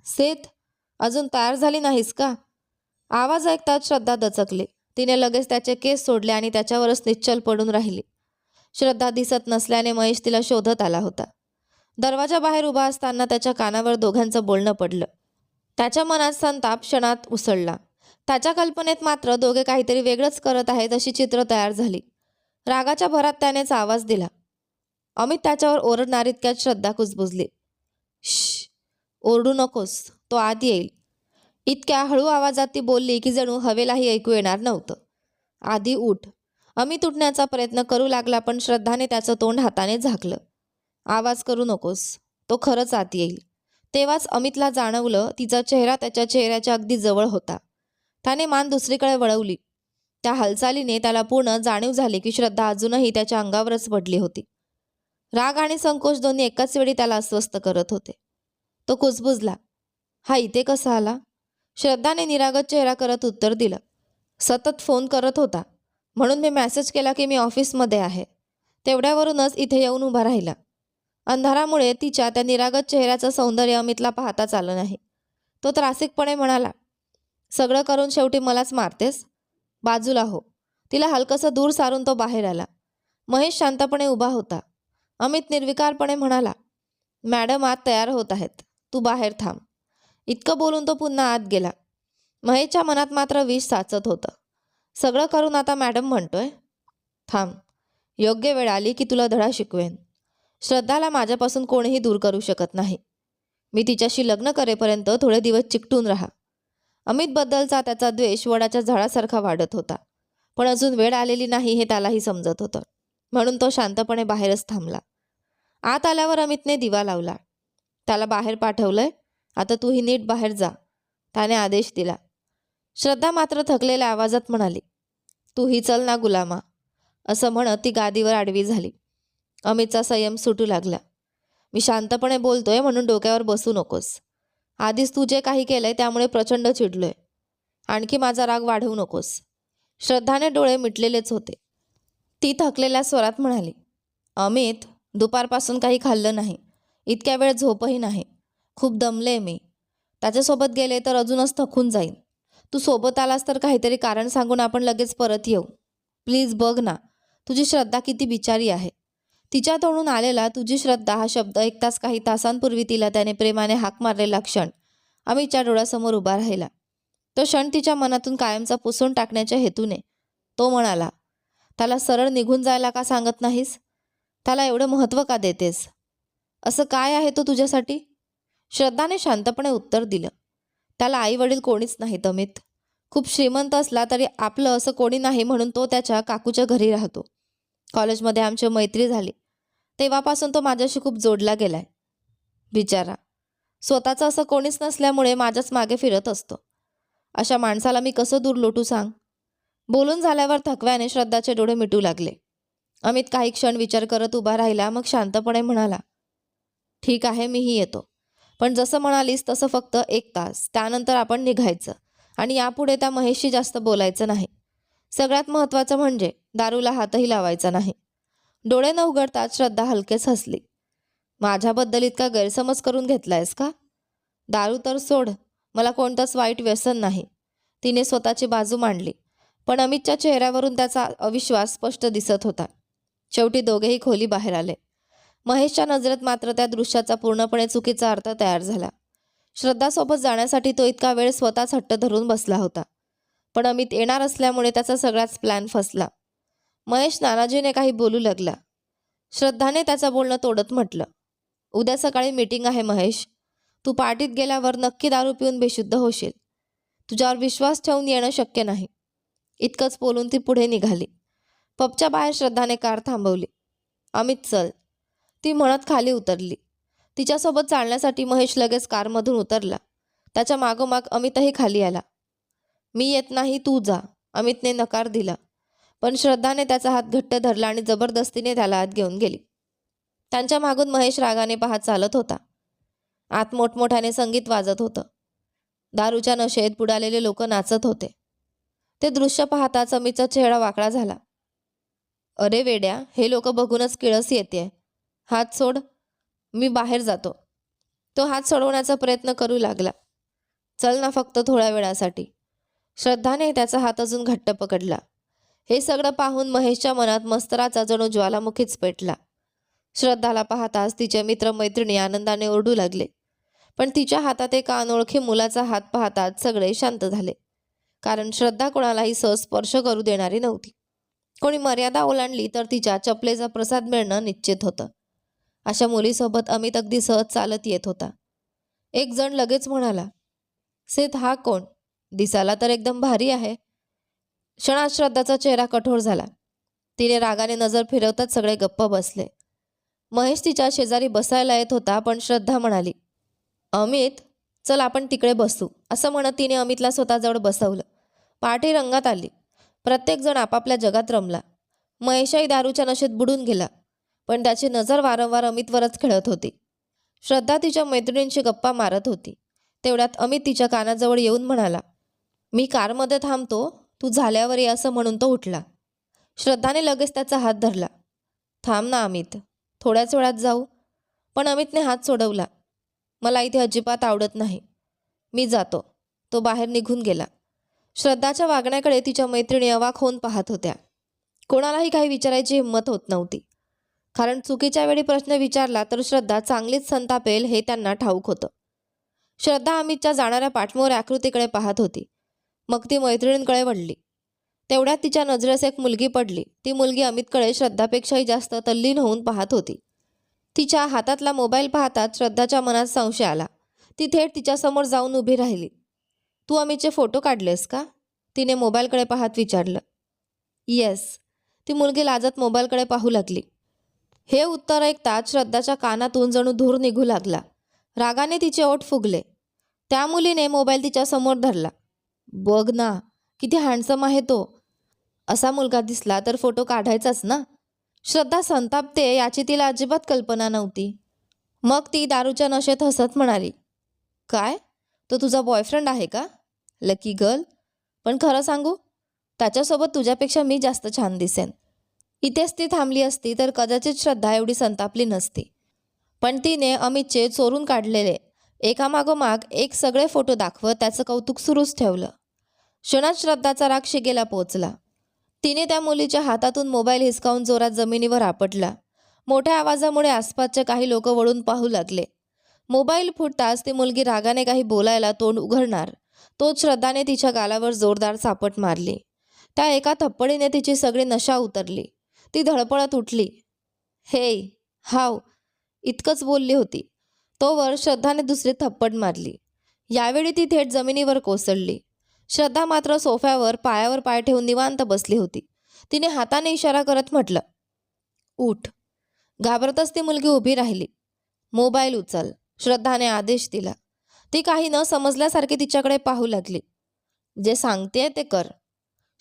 सेत, अजून तयार झाली नाहीस का? आवाज ऐकताच श्रद्धा दचकली. तिने लगेच त्याचे केस सोडले आणि त्याच्यावरच निश्चल पडून राहिली. श्रद्धा दिसत नसल्याने महेश तिला शोधत आला होता. दरवाजाबाहेर उभा असताना त्याच्या कानावर दोघांचं बोलणं पडलं. त्याच्या मनात संताप क्षणात उसळला. त्याच्या कल्पनेत मात्र दोघे काहीतरी वेगळंच करत आहेत अशी चित्र तयार झाली. रागाच्या भरात त्यानेच आवाज दिला. अमित त्याच्यावर ओरडणार इतक्यात श्रद्धा कुजबुजली. श्श, ओरडू नकोस, तो आत येईल. इतक्या हळू आवाजात ती बोलली की जणू हवेलाही ऐकू येणार नव्हतं. आधी उठ. अमित उठण्याचा प्रयत्न करू लागला, पण श्रद्धाने त्याचं तोंड हाताने झाकलं. आवाज करू नकोस, तो खरंच आत येईल. तेव्हाच अमितला जाणवलं तिचा चेहरा त्याच्या चेहऱ्याच्या अगदी जवळ होता. त्याने मान दुसरीकडे वळवली. त्या हालचालीने त्याला पूर्ण जाणीव झाली की श्रद्धा अजूनही त्याच्या अंगावरच पडली होती. राग आणि संकोच दोन्ही एकाच वेळी त्याला अस्वस्थ करत होते. तो कुजबुजला. हा इथे कसा आला? श्रद्धाने निरागस चेहरा करत उत्तर दिलं. सतत फोन करत होता, म्हणून मी मेसेज केला की मी ऑफिसमध्ये आहे. तेवढ्यावरूनच इथे येऊन उभा राहिला. अंधारामुळे तिच्या त्या निरागस चेहऱ्याचं सौंदर्य अमितला पाहताच आलं नाही. तो त्रासिकपणे म्हणाला, सगळं करून शेवटी मलाच मारतेस? बाजूला हो. तिला हलकंसं दूर सारून तो बाहेर आला. महेश शांतपणे उभा होता. अमित निर्विकारपणे म्हणाला, मॅडम आत तयार होत आहेत, तू बाहेर थांब. इतकं बोलून तो पुन्हा आत गेला. महेशच्या मनात मात्र विष साचत होतं. सगळं करून आता मॅडम म्हणतोय. थांब, योग्य वेळ आली की तुला धडा शिकवेन. श्रद्धाला माझ्यापासून कोणीही दूर करू शकत नाही. मी तिच्याशी लग्न करेपर्यंत थोडे दिवस चिकटून राहा. अमितबद्दलचा त्याचा द्वेष वडाच्या झाडासारखा वाढत होता. पण अजून वेळ आलेली नाही हे त्यालाही समजत होतं. म्हणून तो शांतपणे बाहेरच थांबला. आत आल्यावर अमितने दिवा लावला. त्याला बाहेर पाठवलंय, आता तूही नीट बाहेर जा, त्याने आदेश दिला. श्रद्धा मात्र थकलेल्या आवाजात म्हणाली, तूही चल ना गुलामा, असं म्हणत ती गादीवर आडवी झाली. अमितचा संयम सुटू लागला. मी शांतपणे बोलतोय म्हणून डोक्यावर बसू नकोस. आधीच तू जे काही केलंय त्यामुळे प्रचंड चिडलोय. आणखी माझा राग वाढवू नकोस. श्रद्धाने डोळे मिटलेलेच होते. ती थकलेल्या स्वरात म्हणाली, अमित, दुपारपासून काही खाल्लं नाही. इतक्या वेळ झोपही नाही. खूप दमले मी. त्याच्यासोबत गेले तर अजूनच थकून जाईन. तू सोबत आलास तर काहीतरी कारण सांगून आपण लगेच परत येऊ. प्लीज बघ ना, तुझी श्रद्धा किती बिचारी आहे. तिच्या तोंडून आलेला तुझी श्रद्धा हा शब्द ऐकताच काही तासांपूर्वी तिला त्याने प्रेमाने हाक मारलेला क्षण अमितच्या डोळ्यासमोर उभा राहिला. तो क्षण तिच्या मनातून कायमचा पुसून टाकण्याच्या हेतूने तो म्हणाला, त्याला सरळ निघून जायला का सांगत नाहीस? त्याला एवढं महत्त्व का देतेस? असं काय आहे तो तुझ्यासाठी? श्रद्धाने शांतपणे उत्तर दिलं, त्याला आई वडील कोणीच नाहीत अमित. खूप श्रीमंत असला तरी आपलं असं कोणी नाही म्हणून तो त्याच्या काकूच्या घरी राहतो. कॉलेजमध्ये आमची मैत्री झाली तेव्हापासून तो माझ्याशी खूप जोडला गेलाय. बिचारा, स्वतःचं असं कोणीच नसल्यामुळे माझ्याच मागे फिरत असतो. अशा माणसाला मी कसं दूर लोटू सांग? बोलून झाल्यावर थकव्याने श्रद्धाचे डोळे मिटू लागले. अमित काही क्षण विचार करत उभा राहिला. मग शांतपणे म्हणाला, ठीक आहे, मीही येतो. पण जसं म्हणालीस तसं फक्त 1 तास, त्यानंतर आपण निघायचं आणि यापुढे त्या महेशशी जास्त बोलायचं नाही. सगळ्यात महत्त्वाचं म्हणजे दारूला हातही लावायचा नाही. डोळे न उघडताच श्रद्धा हलकेच हसली. माझ्याबद्दल इतका गैरसमज करून घेतलायस का? दारू तर सोड, मला कोणतंच वाईट व्यसन नाही. तिने स्वतःची बाजू मांडली. पण अमितच्या चेहऱ्यावरून त्याचा अविश्वास स्पष्ट दिसत होता. शेवटी दोघेही खोली बाहेर आले. महेशच्या नजरेत मात्र त्या दृश्याचा पूर्णपणे चुकीचा अर्थ तयार झाला. श्रद्धासोबत जाण्यासाठी तो इतका वेळ स्वतःच हट्ट धरून बसला होता. पण अमित येणार असल्यामुळे त्याचा सगळाच प्लॅन फसला. महेश नाराजीने काही बोलू लागला. श्रद्धाने त्याचं बोलणं तोडत म्हटलं, उद्या सकाळी मीटिंग आहे महेश. तू पार्टीत गेल्यावर नक्की दारू पिऊन बेशुद्ध होशील. तुझ्यावर विश्वास ठेवून येणं शक्य नाही. इतकंच बोलून ती पुढे निघाली. पबच्या बाहेर श्रद्धाने कार थांबवली. अमित चल, ती म्हणत खाली उतरली. तिच्यासोबत चालण्यासाठी महेश लगेच कारमधून उतरला. त्याच्या मागोमाग अमितही खाली आला. मी येत नाही, तू जा, अमितने नकार दिला. पण श्रद्धाने त्याचा हात घट्ट धरला आणि जबरदस्तीने त्याला आत घेऊन गेली. त्यांच्या मागून महेश रागाने पाहत चालत होता. आत मोठमोठ्याने संगीत वाजत होतं. दारूच्या नशेत बुडालेले लोक नाचत होते. ते दृश्य पाहताच अमितचा चेहरा वाकडा झाला. अरे वेड्या, हे लोक बघूनच किळस येते. हात सोड, मी बाहेर जातो. तो हात सोडवण्याचा प्रयत्न करू लागला. चल ना, फक्त थोड्या वेळासाठी. श्रद्धाने त्याचा हात अजून घट्ट पकडला. हे सगळं पाहून महेशच्या मनात मस्तराचा जणू ज्वालामुखीच पेटला. श्रद्धाला पाहताच तिचे मित्रमैत्रिणी आनंदाने ओरडू लागले. पण तिच्या हातात एका अनोळखी मुलाचा हात पाहताच सगळे शांत झाले. कारण श्रद्धा कोणालाही सहज स्पर्श करू देणारी नव्हती. कोणी मर्यादा ओलांडली तर तिच्या चपलेचा प्रसाद मिळणं निश्चित होतं. अशा मुलीसोबत अमित अगदी सहज चालत येत होता. एक जण लगेच म्हणाला, सेठ हा कोण? दिसायला तर एकदम भारी आहे. क्षणात श्रद्धाचा चेहरा कठोर झाला. तिने रागाने नजर फिरवताच सगळे गप्प बसले. महेश तिच्या शेजारी बसायला येत होता, पण श्रद्धा म्हणाली, अमित चल आपण तिकडे बसू, असं म्हणत तिने अमितला स्वतःजवळ बसवलं. पार्टी रंगात आली. प्रत्येकजण आपापल्या जगात रमला. महेशही दारूच्या नशेत बुडून गेला. पण त्याची नजर वारंवार अमितवरच खेळत होती. श्रद्धा तिच्या मैत्रिणींशी गप्पा मारत होती. तेवढ्यात अमित तिच्या कानाजवळ येऊन म्हणाला, मी कारमध्ये थांबतो, तू झाल्यावर ये, असं म्हणून तो उठला. श्रद्धाने लगेच त्याचा हात धरला. थांब ना अमित, थोड्याच वेळात जाऊ. पण अमितने हात सोडवला. मला इथे अजिबात आवडत नाही, मी जातो. तो बाहेर निघून गेला. श्रद्धाच्या वागण्याकडे तिच्या मैत्रिणी अवाक होऊन पाहत होत्या. कोणालाही काही विचारायची हिंमत होत नव्हती. कारण चुकीच्या वेळी प्रश्न विचारला तर श्रद्धा चांगलीच संतापेल हे त्यांना ठाऊक होतं. श्रद्धा अमितच्या जाणाऱ्या पाठमोऱ्या आकृतीकडे पाहत होती. मग ती मैत्रिणींकडे वळली. तेवढ्यात तिच्या नजरेस एक मुलगी पडली. ती मुलगी अमितकडे श्रद्धापेक्षाही जास्त तल्लीन होऊन पाहत होती. तिच्या हातातला मोबाईल पाहताच श्रद्धाच्या मनात संशय आला. ती थेट तिच्यासमोर जाऊन उभी राहिली. तू अमितचे फोटो काढलेस का? तिने मोबाईलकडे पाहत विचारलं. येस. ती मुलगी लाजत मोबाईलकडे पाहू लागली. हे उत्तर ऐकताच श्रद्धाच्या कानातून जणू धूर निघू लागला. रागाने तिचे ओठ फुगले. त्या मुलीने मोबाईल तिच्या समोर धरला. बघ ना, किती हँडसम आहे तो. असा मुलगा दिसला तर फोटो काढायचाच ना. श्रद्धा संतापते याची तिला अजिबात कल्पना नव्हती. मग ती दारूच्या नशेत हसत म्हणाली, काय? तो तुझा बॉयफ्रेंड आहे का? Lucky girl. पण खरं सांगू, त्याच्यासोबत तुझ्यापेक्षा मी जास्त छान दिसेन. इथेच ती थांबली असती तर कदाचित श्रद्धा एवढी संतापली नसती. पण तिने अमितचे चोरून काढलेले एकामागोमाग एक सगळे फोटो दाखवत त्याचं कौतुक सुरूच ठेवलं. क्षणात श्रद्धाचा राग शिगेला पोहोचला. तिने त्या मुलीच्या हातातून मोबाईल हिसकावून जोरात जमिनीवर आपटला. मोठ्या आवाजामुळे आसपासचे काही लोक वळून पाहू लागले. मोबाईल फुटताच ती मुलगी रागाने काही बोलायला तोंड उघडणार तोच श्रद्धाने तिच्या गालावर जोरदार चापट मारली. त्या एका थप्पडीने तिची सगळी नशा उतरली. ती धडपडत उठली. हे हाव, इतकंच बोलली होती तोवर श्रद्धाने दुसरी थप्पड मारली. यावेळी ती थेट जमिनीवर कोसळली. श्रद्धा मात्र सोफ्यावर पायावर पाय ठेवून निवांत बसली होती. तिने हाताने इशारा करत म्हटलं, उठ. घाबरतच ती मुलगी उभी राहिली. मोबाईल उचल, श्रद्धाने आदेश दिला. ती काही न समजल्यासारखी तिच्याकडे पाहू लागली. जे सांगते ते कर.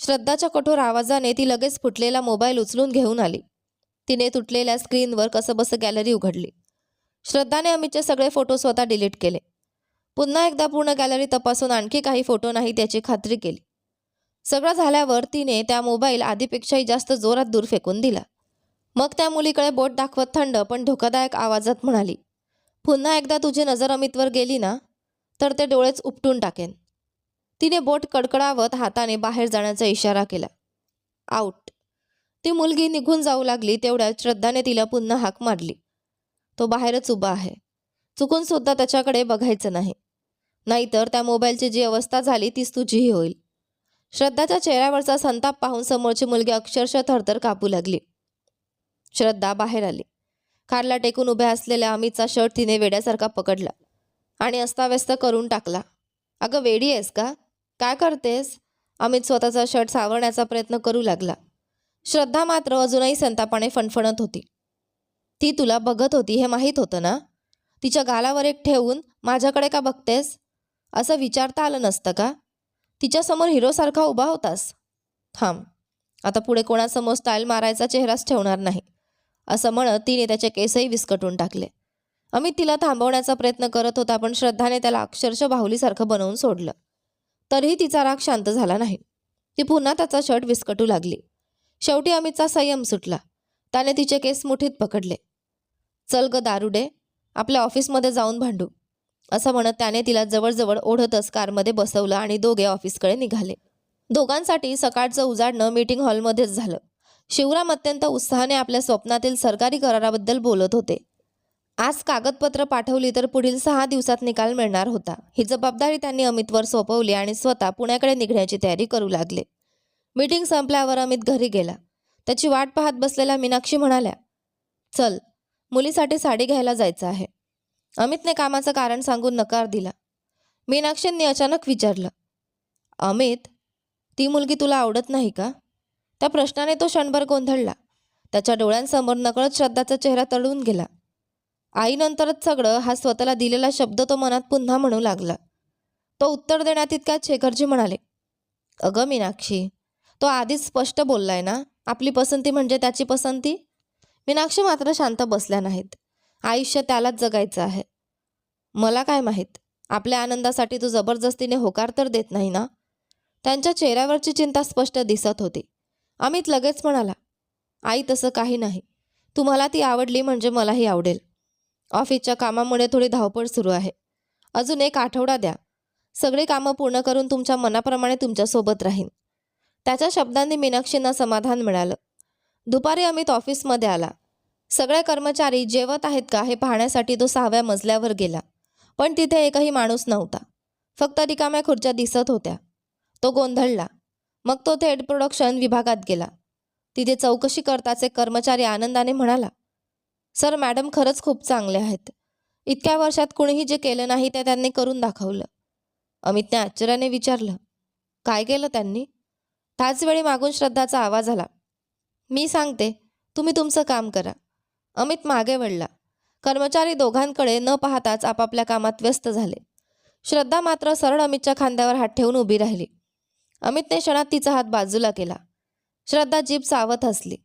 श्रद्धाच्या कठोर आवाजाने ती लगेच फुटलेला मोबाईल उचलून घेऊन आली. तिने तुटलेल्या स्क्रीनवर कसंबसं गॅलरी उघडली. श्रद्धाने अमितचे सगळे फोटो स्वतः डिलीट केले. पुन्हा एकदा पूर्ण गॅलरी तपासून आणखी काही फोटो नाही त्याची खात्री केली. सगळं झाल्यावर तिने त्या मोबाईल आधीपेक्षाही जास्त जोरात दूर फेकून दिला. मग त्या मुलीकडे बोट दाखवत थंड पण धोकादायक आवाजात म्हणाली, पुन्हा एकदा तुझी नजर अमितवर गेली ना तर ते डोळेच उपटून टाकेन. तिने बोट कडकडावत हाताने बाहेर जाण्याचा इशारा केला. आउट. ती मुलगी निघून जाऊ लागली. तेवढ्यात श्रद्धाने तिला पुन्हा हाक मारली. तो बाहेरच उभा आहे. चुकून सुद्धा त्याच्याकडे बघायचं नाही, नाहीतर त्या मोबाईलची जी अवस्था झाली तीच तुझीही होईल. श्रद्धाच्या चेहऱ्यावरचा संताप पाहून समोरची मुलगी अक्षरशः थरथर कापू लागली. श्रद्धा बाहेर आली. कारला टेकून उभ्या असलेल्या अमितचा शर्ट तिने वेड्यासारखा पकडला आणि अस्ताव्यस्त करून टाकला. अगं वेडी आहेस का? काय करतेस? अमित स्वतःचा शर्ट सावरण्याचा प्रयत्न करू लागला. श्रद्धा मात्र अजूनही संतापाने फणफणत होती. ती तुला बघत होती हे माहीत होतं ना? तिच्या गालावर एक ठेवून माझ्याकडे का बघतेस असं विचारता आलं नसतं का? तिच्यासमोर हिरोसारखा उभा होतास. थांब, आता पुढे कोणासमोर स्टाईल मारायचा चेहराच ठेवणार नाही, असं म्हणत तिने त्याचे केसही विस्कटून टाकले. अमित तिला थांबवण्याचा प्रयत्न करत होता पण श्रद्धाने त्याला अक्षरशः बाहुलीसारखं बनवून सोडलं. तरीही तिचा राग शांत झाला नाही. ती पुन्हा त्याचा शर्ट विस्कटू लागली. शेवटी अमितचा संयम सुटला. त्याने तिचे केस मुठीत पकडले. चल ग दारुडे, आपल्या ऑफिसमध्ये जाऊन भांडू, असं म्हणत त्याने तिला जवळजवळ ओढतच कारमध्ये बसवलं आणि दोघे ऑफिसकडे निघाले. दोघांसाठी सकाळचं उजाडणं मीटिंग हॉलमध्येच झालं. शिवराम अत्यंत उत्साहाने आपल्या स्वप्नातील सरकारी कराराबद्दल बोलत होते. आज कागदपत्र पाठवली तर पुढील 6 दिवसात निकाल मिळणार होता. ही जबाबदारी त्यांनी अमितवर सोपवली आणि स्वतः पुण्याकडे निघण्याची तयारी करू लागले. मीटिंग संपल्यावर अमित घरी गेला. त्याची वाट पाहत बसलेल्या मीनाक्षी म्हणाल्या, चल, मुलीसाठी साडी घ्यायला जायचं आहे. अमितने कामाचं कारण सांगून नकार दिला. मीनाक्षींनी अचानक विचारलं, अमित, ती मुलगी तुला आवडत नाही का? त्या प्रश्नाने तो क्षणभर गोंधळला. त्याच्या डोळ्यांसमोर नकळत श्रद्धाचा चेहरा तळून गेला. आईनंतरच सगळं हा स्वतःला दिलेला शब्द तो मनात पुन्हा म्हणू लागला. तो उत्तर देण्यात इतक्यात शेखरजी म्हणाले, अगं मीनाक्षी, तो आधीच स्पष्ट बोललाय ना, आपली पसंती म्हणजे त्याची पसंती. मीनाक्षी मात्र शांत बसल्या नाहीत. आयुष्य त्यालाच जगायचं आहे. मला काय माहीत, आपल्या आनंदासाठी तू जबरदस्तीने होकार तर देत नाही ना? त्यांच्या चेहऱ्यावरची चिंता स्पष्ट दिसत होती. अमित लगेच म्हणाला, आई तसं काही नाही. तुम्हाला ती आवडली म्हणजे मलाही आवडेल. ऑफिसच्या कामामुळे थोडी धावपळ सुरू आहे. अजून 1 आठवडा द्या. सगळी कामं पूर्ण करून तुमच्या मनाप्रमाणे तुमच्यासोबत राहीन. त्याच्या शब्दांनी मीनाक्षींना समाधान मिळालं. दुपारी अमित ऑफिसमध्ये आला. सगळे कर्मचारी जेवत आहेत का हे पाहण्यासाठी तो 6व्या मजल्यावर गेला. पण तिथे एकही माणूस नव्हता. फक्त रिकाम्या खुर्च्या दिसत होत्या. तो गोंधळला. मग तो थेट प्रोडक्शन विभागात गेला. तिथे चौकशी करताच एक कर्मचारी आनंदाने म्हणाला, सर मॅडम खरंच खूप चांगले आहेत. इतक्या वर्षात कुणीही जे केलं नाही ते त्यांनी करून दाखवलं. अमितने आश्चर्याने विचारलं, काय केलं त्यांनी? त्याच वेळी मागून श्रद्धाचा आवाज आला, मी सांगते, तुम्ही तुमचं काम करा. अमित मागे वळला. कर्मचारी दोघांकडे न पाहताच आपापल्या कामात व्यस्त झाले. श्रद्धा मात्र सरळ अमितच्या खांद्यावर हात ठेवून उभी राहिली. अमितने क्षणात तिचा हात बाजूला केला. श्रद्धा जीभ चावत हसली.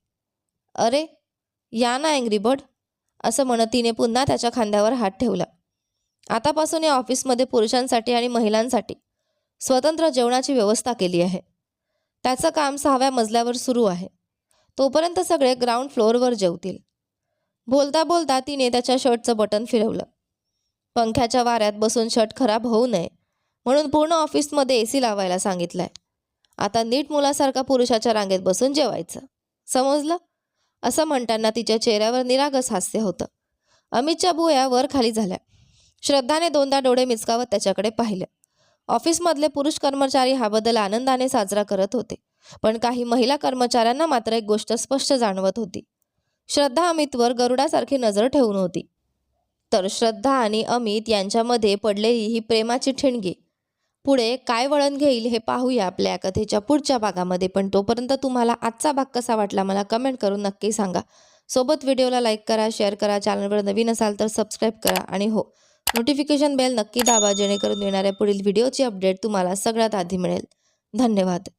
अरे या ना अँग्री बर्ड, असं म्हणत तिने पुन्हा त्याच्या खांद्यावर हात ठेवला. आतापासून या ऑफिसमध्ये पुरुषांसाठी आणि महिलांसाठी स्वतंत्र जेवणाची व्यवस्था केली आहे. त्याचं काम 6व्या मजल्यावर सुरू आहे. तोपर्यंत सगळे ग्राउंड फ्लोअरवर जेवतील. बोलता बोलता तिने त्याच्या शर्टचं बटन फिरवलं. पंख्याच्या वाऱ्यात बसून शर्ट खराब होऊ नये म्हणून पूर्ण ऑफिसमध्ये AC लावायला सांगितलंय. आता नीट मुलासारखा पुरुषाच्या रांगेत बसून जेवायचं, समजलं? असं म्हणताना तिच्या चेहऱ्यावर निरागस हास्य होतं. अमितच्या भुवया वर खाली झाल्या. श्रद्धाने दोनदा डोळे मिचकावत त्याच्याकडे पाहिलं. ऑफिसमधले पुरुष कर्मचारी हा बदल आनंदाने साजरा करत होते, पण काही महिला कर्मचाऱ्यांना मात्र एक गोष्ट स्पष्ट जाणवत होती. श्रद्धा अमितवर गरुडासारखी नजर ठेवून होती. तर श्रद्धा आणि अमित यांच्यामध्ये पडलेली ही प्रेमाची ठिणगी पुढे काय वळण घेईल हे पाहूया आपल्या या कथेच्या पुढच्या भागामध्ये. पण तोपर्यंत तुम्हाला आजचा भाग कसा वाटला मला कमेंट करून नक्की सांगा. सोबत व्हिडिओला लाईक करा, शेअर करा, चॅनलवर नवीन असाल तर सबस्क्राईब करा आणि हो, नोटिफिकेशन बेल नक्की दाबा जेणेकरून येणाऱ्या पुढील व्हिडिओची अपडेट तुम्हाला सगळ्यात आधी मिळेल. धन्यवाद.